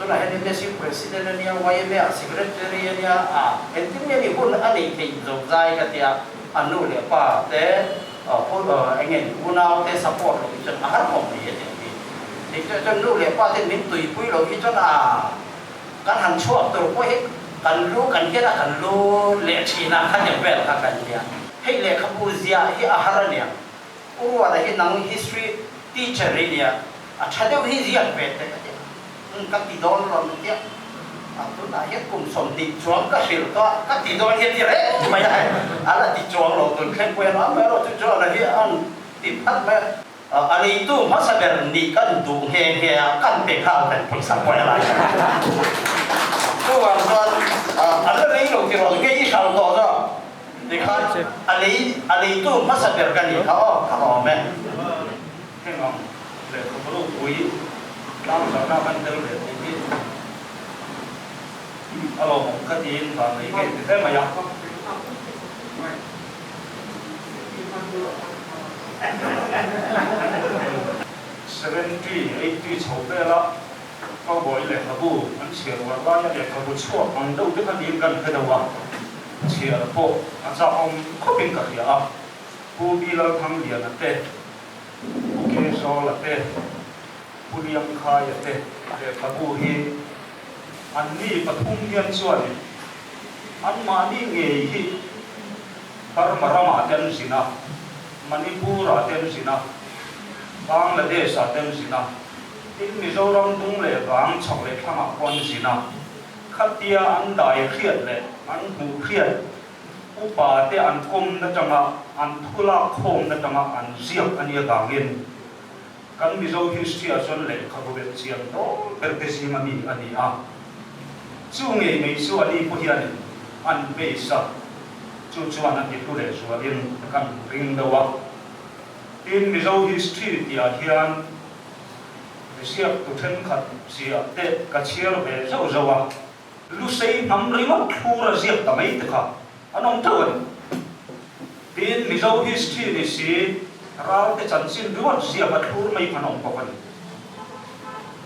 tuna MSU president ania YMA secretary ania entin ni hun ani thei zo zai ka tia anu le pa te angen unau te support lo chan har kom ni te cho nu lệ qua thì mình tùy quý lỗi khi cho là cái hàng chuột tôi có hết cần lu cần cái là cần lu lệ chỉ là khăn nhập về là cần gì hay lệ Cambodia hay Aharania ủa là cái năng history teacher này à chắc đâu hi gì về thế các tỷ đô rồi mình tiếc tôi đã hết cùng sòng tỷ chuông các sự đó các tỷ đô hết gì đấy mày này là tỷ chuông rồi tôi khen quen lắm mấy rồi tôi cho là hiện ăn tìm bắt mấy anh ấy tu mà sao bây đi cần đủ hè hè cần bị khao thành phần sáng quay lại tôi hoàn toàn anh ấy đầu tiên rồi cái gì sao đó đó thì anh ấy tu mà sao bây cần đi khao mẹ cái ngon để có đủ quý đau sợ đau ban đầu để đi alo một cái tin và mấy cái thế mà yapkhông 70, 80 筹备了，包括一类客户，而且我那一类客户错，都这个年跟开的话，且不，咱们可别个呀，不比了他们了的，不给说了的，不两开了的，这客户he，อันนี้ปฐุมเรียนส่วนอันมานี่เงยที่พระมรมาเต็มสินะมณีปุระเต็มสินะบางละเดชเต็มสินะที่มิโซรัมตุงเลยบางช่องเลยข้างคนสินะขัดเตียอันใดเครียดเลยอันหูเครียดอุปาเตอันคมนั่นจังอ่ะอันทุลาคมนั่นจังอ่ะอันเสียบอันนี้กางเงินกันมิโซฮิสเตียส่วนเลยเขาเป็นเสียงโตเป็นเตสิมันมีอันนี้อ่ะจู่เงยไม่ส่วนนี้พวกเฮียนอันเบสจู่จวนอันที่ผู้เล่ส่วนนี้กันริงดาวอินมิโซฮิสตรีที่อาเฮียนเสียบตุเทนขัดเสียเตะกัดเชียร์เบสเอาจัวลูเซ่น้ำริมทูระเสียบทำไมตะค่ะอันนั้นตัวอินมิโซฮิสตรีนี่สิเราแต่จันทร์สินด้วยเสียบทูระไม่พนมปกัน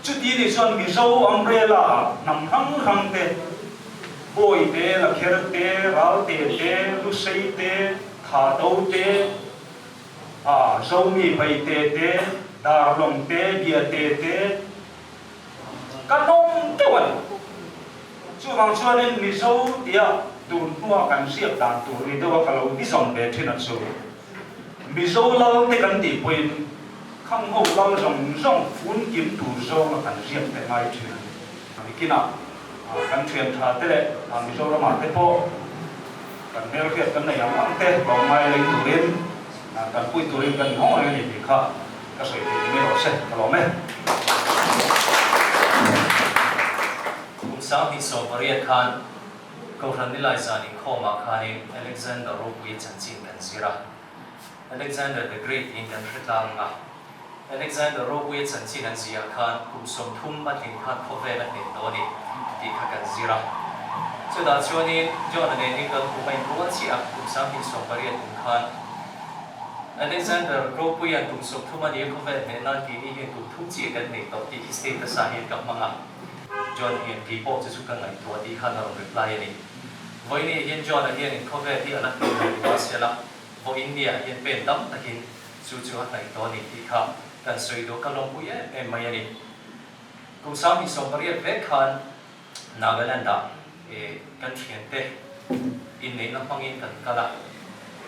จุดนี้ส่วนมิโซอัมเบรล่านำรังเตะบอยเตะลักเฮร์เตะราเตะเตะลุเซเตะขาโตเตะโซมีไปเตะเตะดาร์ลงเตะเบียเตะเตะกันนมเตะวันช่วงบางช่วงนี้มิโซเดียตูนหัวกันเสียบตามตูนี่เดี๋ยวเขาเราที่สองเบที่นั่นสูมิโซเราเตะกันตีไปข้างหัวเราส่งฟุ้นกินถูโซมากันเสียบแต่ไม่ถึงไม่กินอ่ะกันเทียนชาเตะมิโซเรามาเตะโปกันเมลเกียกันในอย่างนั้นเตะลงมาเลยตุรินกันปุยตุรินกันห้องอะไรนี่ค่ะก็สวยดีไม่รอเสร็จก็รอไหมคุณสามีสอบเรียนคันก็ทันได้ไล่สานิข้อมาคันอเล็กซานเดอร์โรควิจันจินกันสิระอเล็กซานเดอร์ the Great อินกันริตังอ่ะอเล็กซานเดอร์โรควิจันจินกันสิระคันคุณสมทุ่มมาถึงคันพอเวลาเห็นตัวนี้ที่ข้ากันสิระสุดท้ายช่วงนี้จอห์นนี่ก็คุณไม่รู้ว่าที่คุณสามีสอบเรียนคันอเล็กซานเดอร์โรควิจันคุณสมทุ่มมาเดียวพอเวลาเห็นนั่นที่นี่เห็นคุณทุ่มจีกันในตัวที่ฮิสเตอร์สาเหตุกับมังอ่ะจอห์นเห็นที่พอจะสุกันในตัวที่ข้าเราเรียบร้อยนี่วันนี้เห็นจอห์นเห็นพอเวลาที่อันนั้นเป็นว่าเสียละวันอินเดียเห็นเป็นดำตะกินจู่ๆในตัวนี้ที่ข้ากันสวยดูกันลงปุยไม่ยันนี่คุณสามีสอบเรียนเวกคันนาเกแลนด์กันเขียนเตะอินเดียน้ำพังอินกันกันละ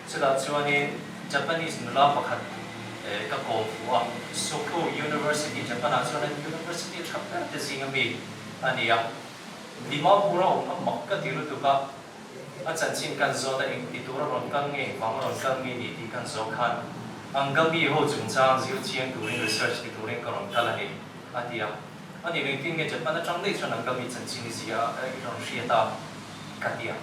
สุดท้ายช่วงนี้ญี่ปุ่นนี่นุลาประคันก็โกฟัวสุขุ University ญี่ปุ่นส่วนนั้น University ชักแต่สิ่งมีอันนี้ดีมากบุรุษมักก็ที่รู้ตัวก็อาจารย์ชินกันโซดเองที่ตัวเรากันเองฟังเรากันมีนี่ที่กันโซคันอังกันมีหัวจุนจางจิวเชียงตัวเอง research ที่ตัวเองก็ลงกันละนี่อันนี้อันนี้เรื่องที่เงี้ยญี่ปุ่นจังได้ส่วนอังกันมีอาจารย์ชินนี่สิเราเชียร์ตากันเดียว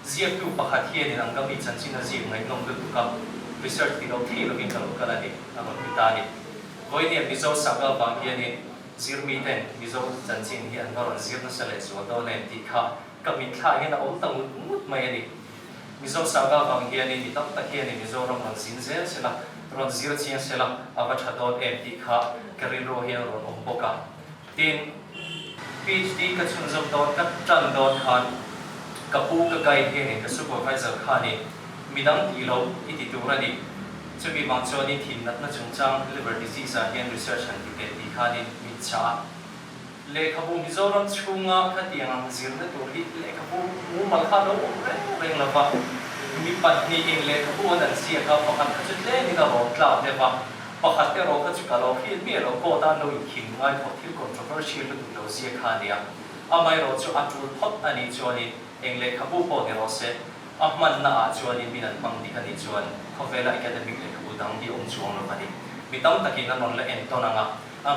เสียตัวประคัตเฮียนี่อังกันมีอาจารย์ชินนี่สิไม่ลงตัวก็research ที่เราที่เรากินกันลงกันละนี่อันนั้นคือตานี่วันนี้มิโซสักบางเฮียนี่zirmi ten mizo chanchin hi an varon zirna sale chu to nen ti kha kami kha hi na om tang mut mai ani mizo saga bang hi ani tam tak hi ani mizo ram ron sin zel sela ron zir chiang sela ava thadon em ti kha karin ro hi ron om boka tin phd ka chun zom don ka tang don khan ka pu ka gai hi ni ka supervisor kha ni midang ti lo iti turani จะมีบางส่วนที่ทีมนักจงจัง liver disease เฮียน research อันที่เกิดที่ขานินมิชาเลขบุมิโซรัมชุ่งอ่ะขัดยังซิร์นตัวที่เลขบุมูมัลคาโนเร่งละวะมีปัจจัยเองเลขบุนั่นเสียกับประกันจุดเล่นี่ก็บอกกล่าวเลยวะประกันเตโรก็จุดกล่าวที่มีเราโกตันเราอีกขิงไว้พอที่ controversial ตัวเราเสียขาเนี่ยไม่เราจะอัดรูปพอดอันนี้จวนนี้เองเลขบุพอเนี่ยเราเสียมันน่าจวนนี้มีนั่นบางทีกันนี้จวนเขาเวลาอีกแต่มีเลขบุดังที่องค์จวงเรากันนี้มีตั้งแต่กินนั่นนนและเอ็นตัวนั่ง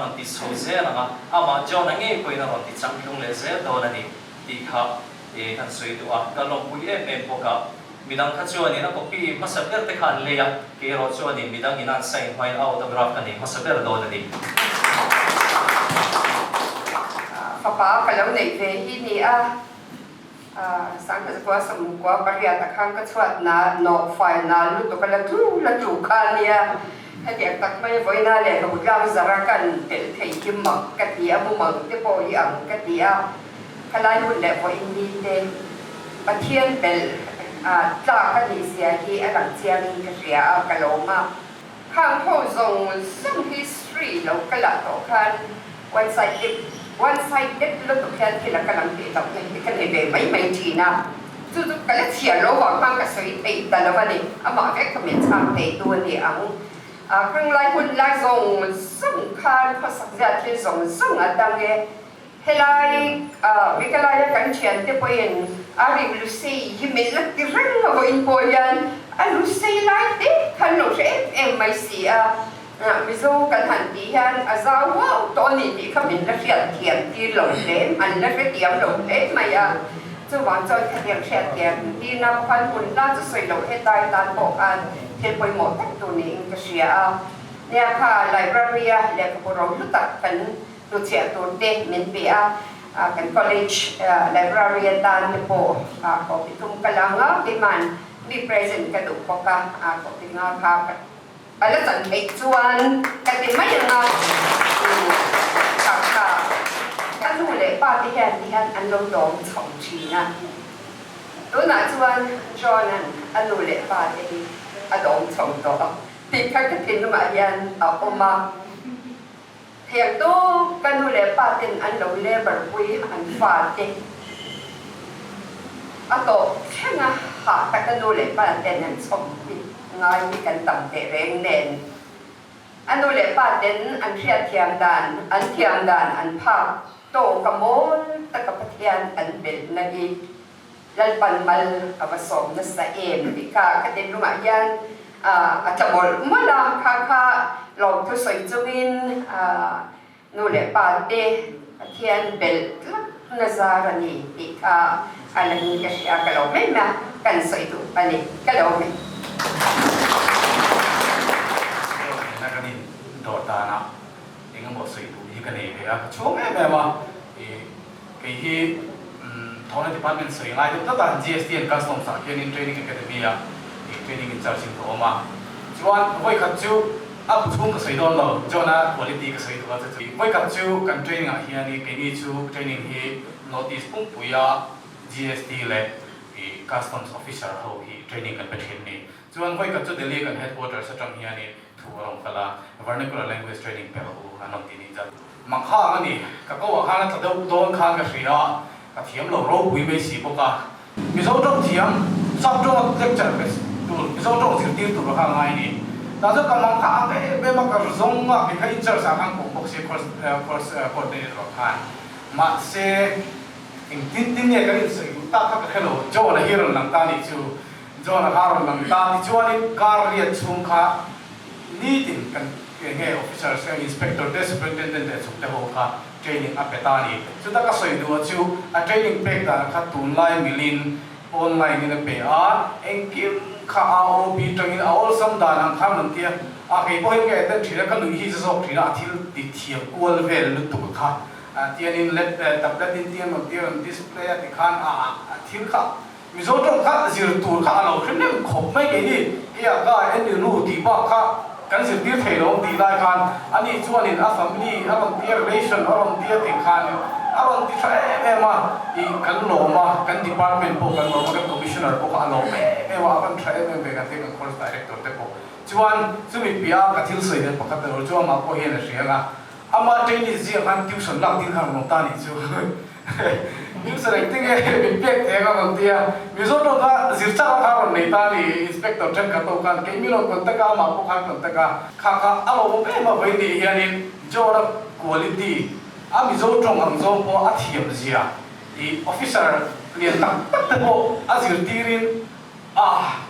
มันติดโซเซนะมาจอนังเองคุยนั่นติดจังลงเลเซตัวนั่นนี่ที่เขากันสวยตัวก็ลงคุยเป็นพวกมีดังข้าจวนนี่นะก็พี่มาสับเดือดแต่ขันเลยอ่ะเกี่ยวกับจวนนี่มีดังอินันใส่ไว้เอาตัวกราฟกันนี่มาสับเดือดโดนนี่ข้าป้าก็แล้วในเวทีนี้สังเกตว่าสมุกว่าบริยาตะข้างก็ชวดนาโนไฟนาลุตัวก็ละจู่กันเนี่ยถ้าเด็กตักไม่ไว้น่าเลยเราบุกเราจะรักกันเด็กไทยกิมมักกะทิอาบุมังเด็กปอยอังกะทิอาขณะยุ่นเด็กพออินดีเดปะเทียนเป็นจากกันนิเสียที่อันเจียงกะเสียกะโลมาข้างผู้ทรงซึ่ง history เรากระลัดต่อกันวันไซด์เด็กเราตุกแค่ที่เรากำลังติดต่อกันในเด็กไม่จีน่ะจู่ๆก็เลยเสียโลกข้างกับสวยติดแต่ละวันนี้มาแค่คอมเมนต์ทางเตะตัวนี่อังครั้งไรคุณไล่ส่งส่งคานภาษาจีนที่ส่งดังเงเฮลัยมิกลายกันเชียนที่พอยินอาริลุซียิมิลติรังเอาอินพอยันอาลุซีไล่เด็กขนมเอ็มไม่เสียมิโซกันหันดีฮันอาซาว่าตอนนี้ที่เขาเป็นนักเรียนเทียมที่หลงเล่มอันนักเรียนหลงเล่มไม่จะวางจอยเทียมเทียมที่นับพันคนน่าจะสวยหลงให้ตายตานบอกอันเทียนไปหมดทั้งตัวนี้ก็เสียเนี่ยค่ะไลบรารีเรียกว่าเรารู้จักกันตัวเสียตัวเด็กเหมือนเปียกัน college library ด้านนี้พอก็ไปทุ่มกำลังที่มันมี present กระดูกปกก็เป็นงานค่ะอะไรสังเกตชวนกันเป็นไม่ยังไงค่ะถ้าดูเลยป้าที่แห่อันลงดองสองชีนะตัวหน้าชวนจอนั้นอันดูเลยป้าที่อันดองสองตัวติดข้างกระถิ่นมายันเอาออกมาเพียงตัวกันดูเลยป้าที่อันลงเลยบริวิอันฟาดเองอันโตแค่น่ะหาแต่กันดูเลยป้าที่นั้นสมง่ายมีกันต่ำแต่แรงแน่นอันดูเลยป้าเด่นอันเทียมด่านอันภาพโตกระโมนตะกับเทียนอันเบลนาดีลันปันมัลอวสมนัสเอมดิกากระเด็นลงมายันอาจจะบอกมาลาค่ะลองทุสอยจุมินนูเลยป้าเดเทียนเบลนาซารานีดิกาอันนี้ก็เสียกะโลไม่มากันสอยตุอันนี้กะโลไม่นักการโดดตานะเองก็บอกสื่อดูที่กันเองเลยอะช่วงแม่แบบว่าไอ้ที่ท้องในดีพาร์ตเมนต์สื่อไงที่ตั้งแต่ GST and Customs สังเกตใน Training Academy อ่ะ Training in Charging ตัวมาชวนไว้ขัดจูอัพทุ่งก็สื่อโดนเราจนนะ quality ก็สื่อตัวจะถือไว้ขัดจูกัน Training อ่ะเฮียนี่กันนี่จู Training ที่ Notice ปุ่มปุยา GST เลย Customs Officer เขาที่ Training กันเป็นเช่นนี้ชวนไว้ขัดจู Delhi กัน Headquarters สักจังเฮียนี่ถูกลงกันละ Vernacular Language Training เป็นหูอันนั้นที่นี่จะมังค่ากันนี่ก็ว่าข้างนั้นจะโดนข้างกับสื่ออ่ะก็เทียมเราเราคุยไม่สีพวกอ่ะมีสองตรงเทียมสับตรงเล็กจัดไปดูมีสองตรงสิ่งที่ตัวข้างในนี่แต่ถ้ากับมังค่าไม่มักจะส่งมาเป็นการอินเตอร์สาขาของพวกเซคอร์สในตัวข้างมาเซตินเนี่ยก็อินสื่อตั้งข้างกับเราโจ้ละฮีโร่หลังตานี่จูโจ้ละฮาร์หลังตาที่จวนนี่การเรียนชุ่มข้านี่ตินกันเงี้ย officers inspector superintendent เนี่ยสุดท้ายเขา training อัปเดตนี่สุดท้ายก็สวยดูว่าจู training เป็กแต่ข้าตุนไลน์มิลินออนไลน์นี่เป็นเอ็งกิมข้าเอาบีตรงนี้เอาสัมดานังข้ามนั่นเทียใครพอเห็นแก่แต่ทีละกันดูที่จะสอบทีละอาทิตย์ติดเทียบกวนเวลลุตุกข้าที่นี่เล็ดตับเล็ดดินเทียมมันเทียมดิสเพลย์ที่ข้างอาทิตย์ข้ามีส่วนตรงข้าสิรตูข้าเราขึ้นเนี่ยขบไม่กี่นี่ที่ก็เอ็นดูรู้ที่บ้าข้ากันสิที่เทลงดีได้กันอันนี้ชวนนี่อาฟัมลี่อาฟัมที่ relation อาฟัมที่ติดกันอาฟัมที่ใช้แม่มาอีกันโลมากัน department พวกกันโลมากัน commissioner พวกกันโลแม่ ว่ากันใช้เมืองเบกันที่กันคนสไตล์เด็กตัวเด็กปุ๊บชวนซึ่งมีปีอากับทิลสวยเนี่ยปกติเราชวนมาพอเห็นเสียงอ่ะอามาเจนี่เสียงกันทิวสนลังที่ข้างลงตานี่ชูทิวสนเองที่เป็นเปียกแทงกันบางทีอ่ะมีส่วนตรงก็สิบสามข้างในตานี่อินสเปกเตอร์เช็คกันตัวกันเกี่ยมีเราคนตะกามาพวกเขาคนตะกาข้างๆเราบอกไม่มาไปดีเฮียนี่โจ้เราคุณภาพอามีโจ้ตรงอันโจ้พออาเทียมเสียอีออฟฟิเซอร์เรียนตั้งแต่พออาศิลตีริน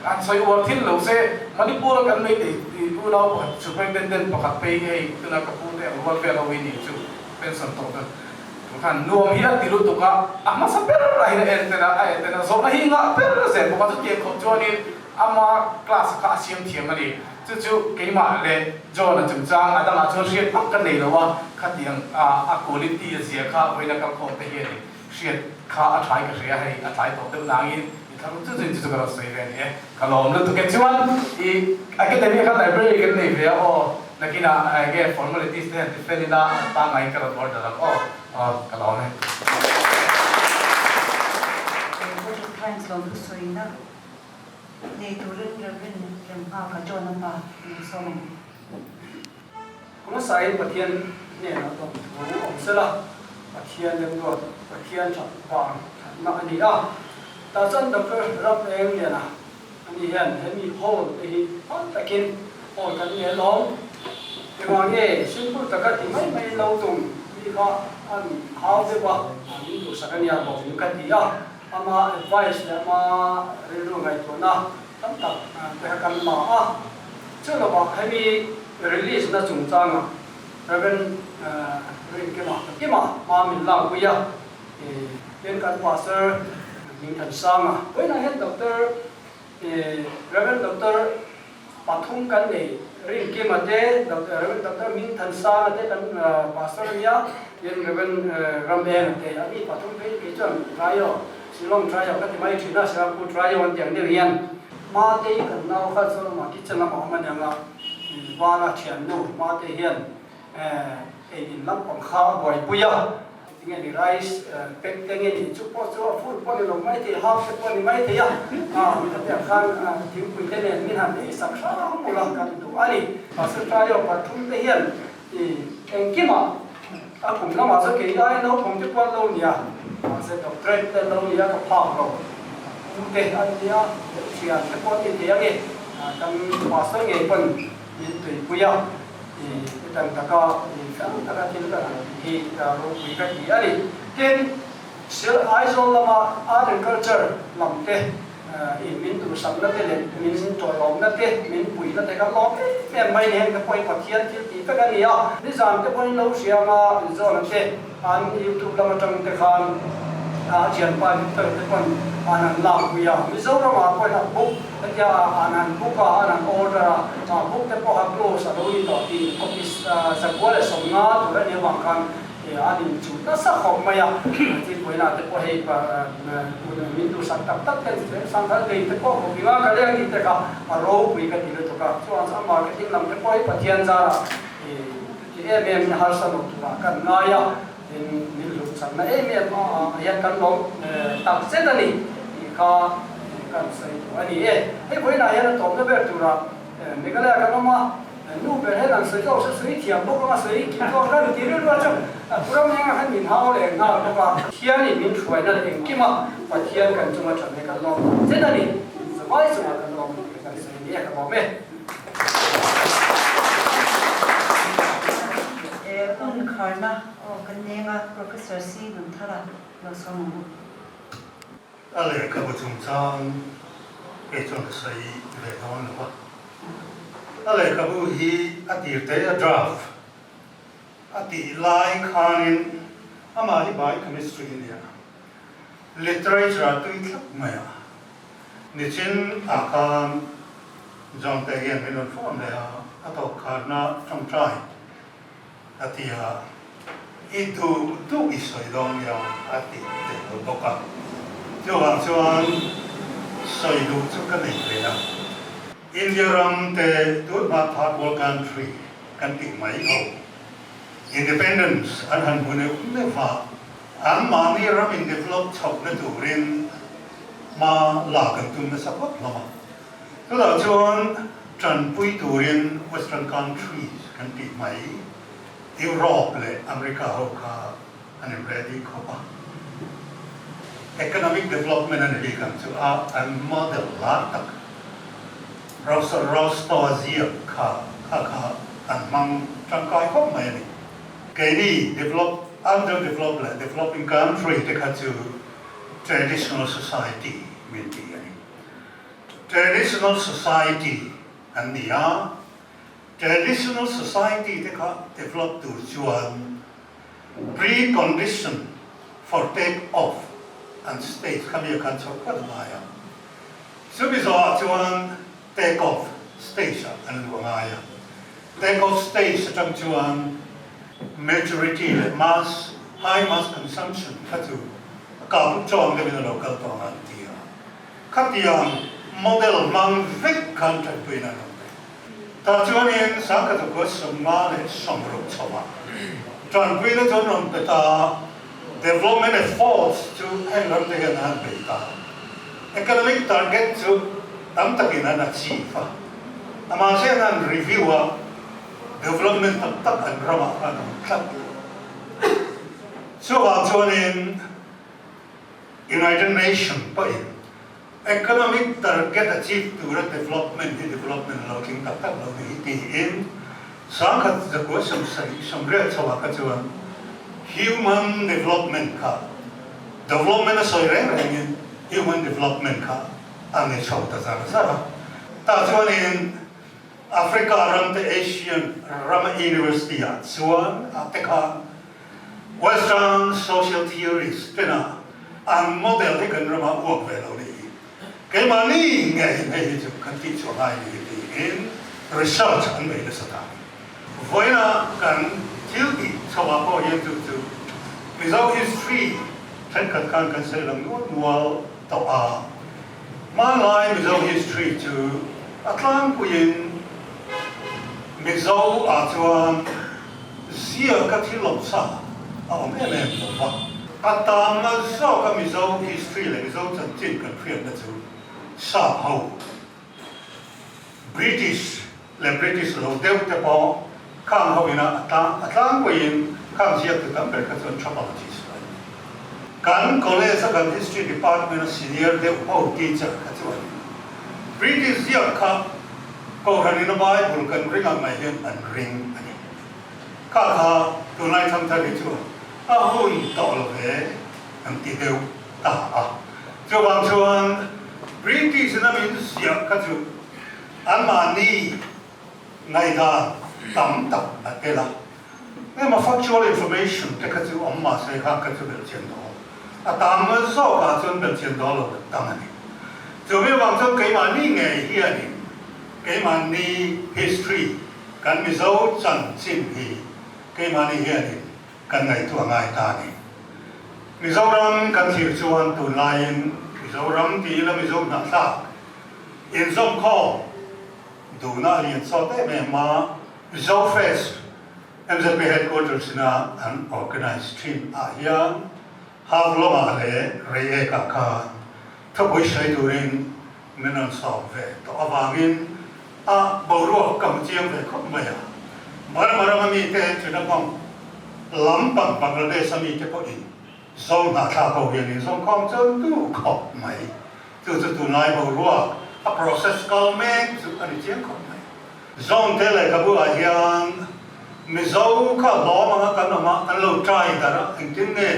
อันสวยอวดทิ้งเราเสียมันนี่พูดกันไม่ดีพูดเราสุดเป็นเด่นประกาศไปให้ตัวนักพูดเนี่ยว่าเป็นเราวินิจฉัยเป็นส่วนตัวกันkan nuam hi ati lu tuka ama sa per rai na entena so na hi nga per se ko tu ke ko joni ama class ka asim thiam ani chu ke ma le jo na chum chang ada ma chu riat pak kan nei lawa khatiang a quality zia kha oina ka ko te hi ni riat kha a thai ka ria hai a thai to te nangin thang chu ka sei ve ni ka lom lu tu ke chuan I academy ka library kan nei ve o nakina ge formalities te felina ta ngai ka ro da ko cái đó này. Tôi được thay lòng tôi suy na, để tôi lên làm cả cho năm ba xong. Cũng sai bát thiên nè nó to, ông sẽ là bát thiên lên rồi, bát thiên chọn vàng, mà anh đi à, ta dân tập cái rap em nè na, anh đi hiện mi hole thì hot ta kinh hole cái này long, thì mà nghe xin phút ta cái thì mấy lâu tùng đi có anh how they were anh tu sakania bo ni katia ama advice le ma relu ngai to na tam tak te kan ma a chelo ba hemi release na chung chang a raven rin ke ma min la ku ya pen kan pastor min kan sang a when I had doctor raven doctor pathum kan nei rin ke ma te raven doctor min than sa te kan pastor ya yen raven ramben te ami pathum pe ke chon trial silong trial ka ti mai thina sa ku trial an tiang de hian ma te kan nau kha so ma ki chana ma ma nyanga wala thian no ma te hian in lam pang kha boi puya tinge ni rice pek tenge ni chu po food po ni lo mai te half po ni mai te ya mi ta khan tim pu te ne min han ni sak sa mu lang kan tu ani pasal trial pathum te hian engkima aku nama so ke ai no pom te kwa lo nia se doctorate te lo nia ka phang lo te an dia sia te ko te ya ge kam pastor ge pon yin tu puya tang ta ka ta ka tin ka hi ro pi ka hi ani ken sel aizol lama agriculture lam te in min tu sam na te le min to lom na te min pui na te ka lom em mai ne ka poi pathian ti ti ka ni ya ni zam te poi lo sia ma zo na te an YouTube lama tang te khan chian pa te pon anan la ku ya mi zo ra ma poi na book ta ya anan book ka anan order book te po ha close a lo ni to ti office sa ko le som nga tu ra ne wang kan adin chu na sa khom ma ya ti poi na te po he pa min tu sak tak tak kan sang thal dei te po ko bi nga ka le ni te ka ro pui ka ti le to ka chuan sa marketing lam te po he pathian za ra em har sa lo tu kan na ya min lu sang na em ya kan lo tak se da ni ka kan sai to ani he poi na ya to na ber tu ra me ka le ka ma nu be he lan sai zo sai thiam bo ka sai ki ko ka ti ru ra chu pura me nga han min hao le na to ka hian ni min chuai na le ki ma pathian kan chu ma chan me ka lo se da ni vai chu ma kan lo ka sai ni ka bo me un kharna o kan nenga professor C dun thara lo som ale ka bu chung chang e chon sai ve non lo ale ka bu hi ati te a draft ati lai khanin ama hi bai chemistry ni literature tu thak ma ya ni chin akan jong te hian me non form le ato kharna trong trai atia itu tu isoi dong ya ati te lo ka chuan soi lu chu ka nei le na India ram te tu ma third world country kan ti mai ho independence an han bu ne fa am ma ni ram in develop chok na tu rin ma la kan tu na support lama Đó là chuan trần bùi turin Western countries kan ti mai Europe le America ho kha an ready khopa economic development an bi kan chu a model la tak Rostozia kha an mang trang kai khop mai ni ke ni underdeveloped le developing country te kha chu traditional society will be traditional society and the traditional society they developed to chuan precondition for take off and stage kami kan so ka maya so bizo chuan take off stage and luangaya take off stage tang chuan majority mass high mass consumption katu ka pu chong le bin local to an tia khatiang model mang vek country tuina ta chuan in sang ka ko somma le somro choma chuan puina chuan on peta development efforts to handle the han beta economic target to tam takin an achieve ama se an review development tak an rama an khat so chuan in United Nations pa economic target achieved to development looking tak lo ni in sangkat the question some real chawa ka chuan human development ka development so in human development ka ani chau ta sa ta chuan in Africa ram the Asian ram university chuan ateka Western social theories tena ang model ni kan rama work velo ni cái mà ní ngày chụp căn tin cho hai thì in research anh về cái sự thật với là cần thiếu đi sau đó có những thứ without history thân cần xây làm nuôi tàu mà lại without history to Atlant của in without chuan xia các thứ lộng sa ông em đó Atam na so ka without history le without chân chân cần phiền đó chứ sa hậu British lo deu te po khang ho ina atlang ko in khang sia tu kam per ka chon chapologies kan college kan history department senior de ho teacher ka chuan British sia kha ko han in Bible kan ring ang mai hian an ring ani kha tu nai tham tha ni chuan a hun to lo ve an ti deu ta cho bang chuan British na min sia ka chu an ma ni ngai da tam tak akela ne ma factual information te ka chu amma se kha ka chu bel chen do a tam ma so ka chun bel chen do lo tam ani cho me bang chu kai ma ni ngai hi ani kai ma ni history kan mi zo chan chin hi kai ma ni hi ani kan ngai tu ngai ta ni mi zo ram kan thir chuan tu lain Mizoram ti la Mizoram na sa in some call do na lian so te me ma Mizo Fest MZP headquarters na an organized team a hian have lo ma le re e ka ka thapoi sai durin menon so ve to awangin a boru kam chiang ve khop ma ya mar mi te chuna kom lam pang Bangladesh mi te po in so na tha ko hian in som khom chon tu khop mai tu nai bo ruak a process kal mek chu ani chiang khop mai zone te le ka bu a hian mi zo kha lo ma kan ma kan lo try da ra in tin ne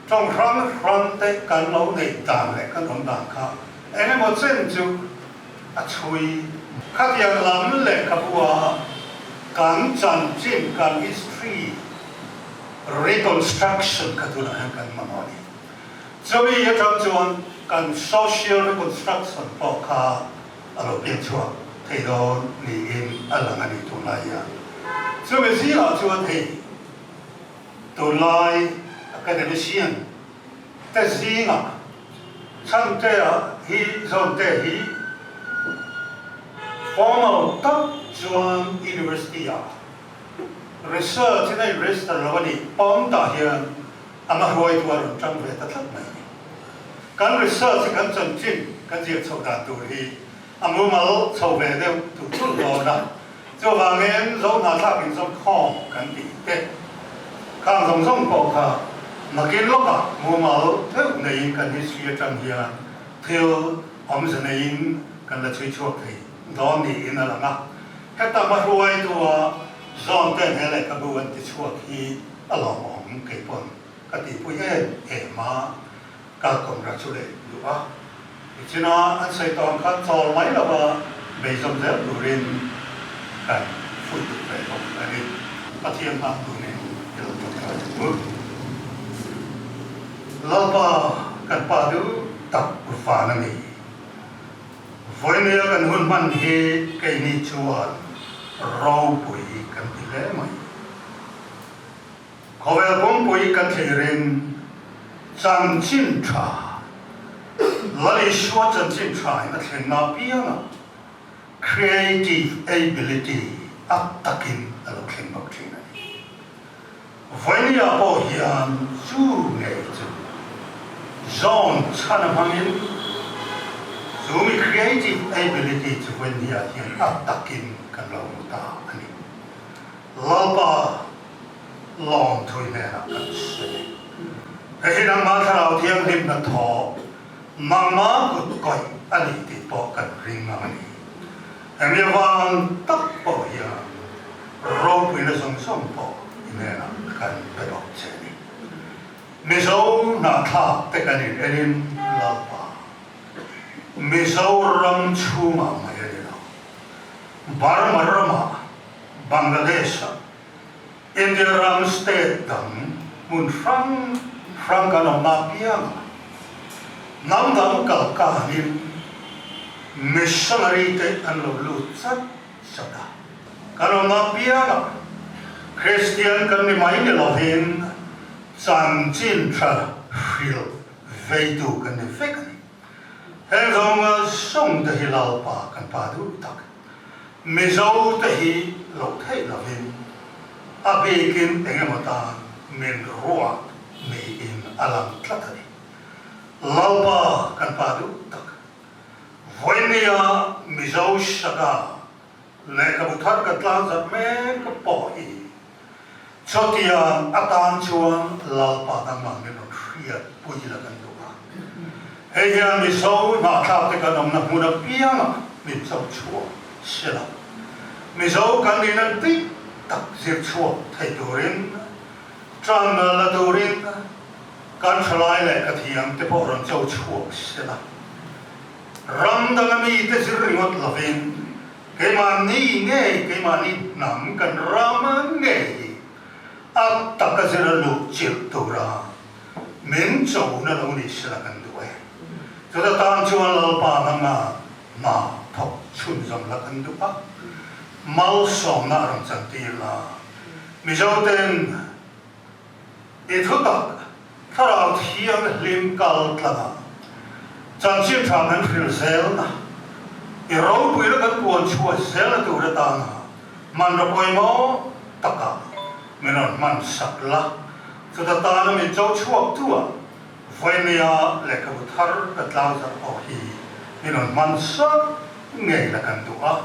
trong ram te kan lo nei ta le kan om da kha ene mo chen chu a chui kha tiang lam le ka bu a kan chan chin kan history reconstruction katuna kan mamoni so we ya tam chuan kan social reconstruction po kha alo pian chuan thei do ni in alang ani tu lai ya so we see la chuan thei tu lai academician te zinga chan te hi zon te hi formal top chuan university ya research in a research rawani pom ta hian ama hoi tu ron chang ve ta thak mai kan research kan chan chin kan ji chho da tu hi amu mal sau về đều tụ chút rồi đó cho vàng em dấu nào ta bình dấu kho cần bị tệ càng dòng dòng cổ cả mà kiến lúc à mua mal theo này cần đi suy chân hiền theo ông dân này cần là chơi chuột thì đó nỉ là ngã hết ta mà ruồi tua dọn tên hay là các buôn thì chuột thì ở lòng ông cái bọn cái tỷ phơi em mà các công ra chú lệ đúng không? Chỉ nó anh xây toàn khăn tròn mấy là mà bây giờ dễ đủ lên cái phụ thuộc về một cái đi bắt thiên mạng đủ nên cái là một cái bước lâu ba cần ba đứa tập phá này với nếu cần huân man he cái ni chuan rau bụi cần bị lẽ mày có vẻ bông bụi cần thể hiện chân chính trà lấy số chân chính trà nó thành na biếng à creative ability áp takin ở lúc thành bậc trên này với nếu bảo hiền du nghề du zone chăn hangin dù mi creative ability cho với nếu hiền áp takin kan lâu ta anh lâu ba long thôi nè kan sẽ cái năng mà thảo thiêng lim là thọ mama cụt coi anh đi thì bỏ cần ring mà anh em yêu vang tắc bỏ ya râu bì nó sống sống bỏ nè là cần phải đọc chế này mi sâu na tha te cái này em la pa mi sâu ram chu mà mày đi nào Burma Bangladesh India ram state dang mun from cái nào mà biếng nắm đấm cả cả niệm missionary te anh lâu lút sát sát đó cái nào mà biếng Christian cái này mấy người làm hin chân chính tra feel về tu cái này phết cái dòng sông để lao pa cái pa du tak mi dâu để lâu thế làm hin abekin engem ta min ruộng mi in alam tlatari lalpa kan padu tak voinia mizo shaka le kabuthar ka tlang zat me ka po i chotia atan chuan lalpa tang mang ne thria pui la kan duwa he ya mizo na tha te kan om na huna piang mi chau chuo sila mizo kan ni na ti tak zir chuo thai turin trang la turin kan thlai le ka thiam te po ron chau chuo sila ram dang mi te zir ringot lavin ke ma ni nge ke ma ni nam kan ram nge ak tak ka zir lu chil tura min chau na lo ni sila kan duwe cho ta tan chuan lal pa ma thok chun zam la kan du pa mal som na ram chan ti la mi zo ten e thu tak thara thiam lim kal tla chan chi tham an phil zel na e ro pui la kan puan chua zel tu ra ta na man ro poi mo taka menon man sak la cho ta ta na mi zo chuak tu a voi nia le ka bu thar ka tlang za o hi menon man sak nge la kan tu a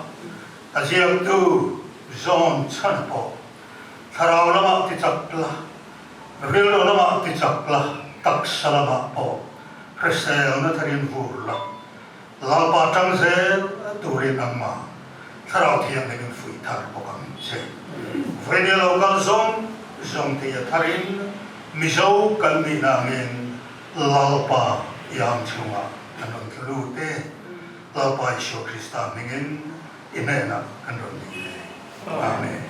Aziam tu zon chan po, tharau lama ti chakla, rilo lama ti chakla, tak salama po, Kristel na tarin vurla, lalpa tang zel turin ang ma, tharau tiang naging fui tar po kang se. Veni local zon ti tarin, miso kan mi namin lalpa yang chunga, tanong tulute, lalpa Isyo Krista mingin, Imena kan roni. Amen.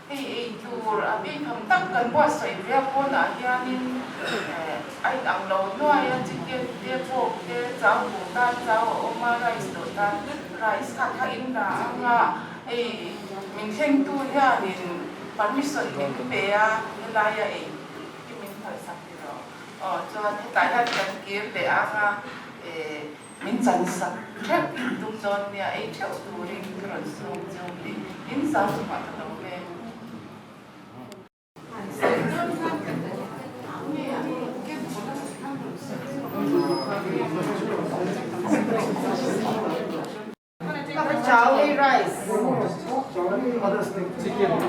Hey, tur abi kam tak kan buat sai dia pun ya nin ai ang lo no ya chicken dia po dia zau bu ta zau oma rice do ta rice ka in na nga ai min theng tu ya nin permission nin pe ya la ya ai ki min thai sak ti ro cho tại ha kan kia pe a nga mình chẳng sắc thép tung chọn nhà ấy theo tù đi rồi xuống trong đi đến sao mà nó về Yeah.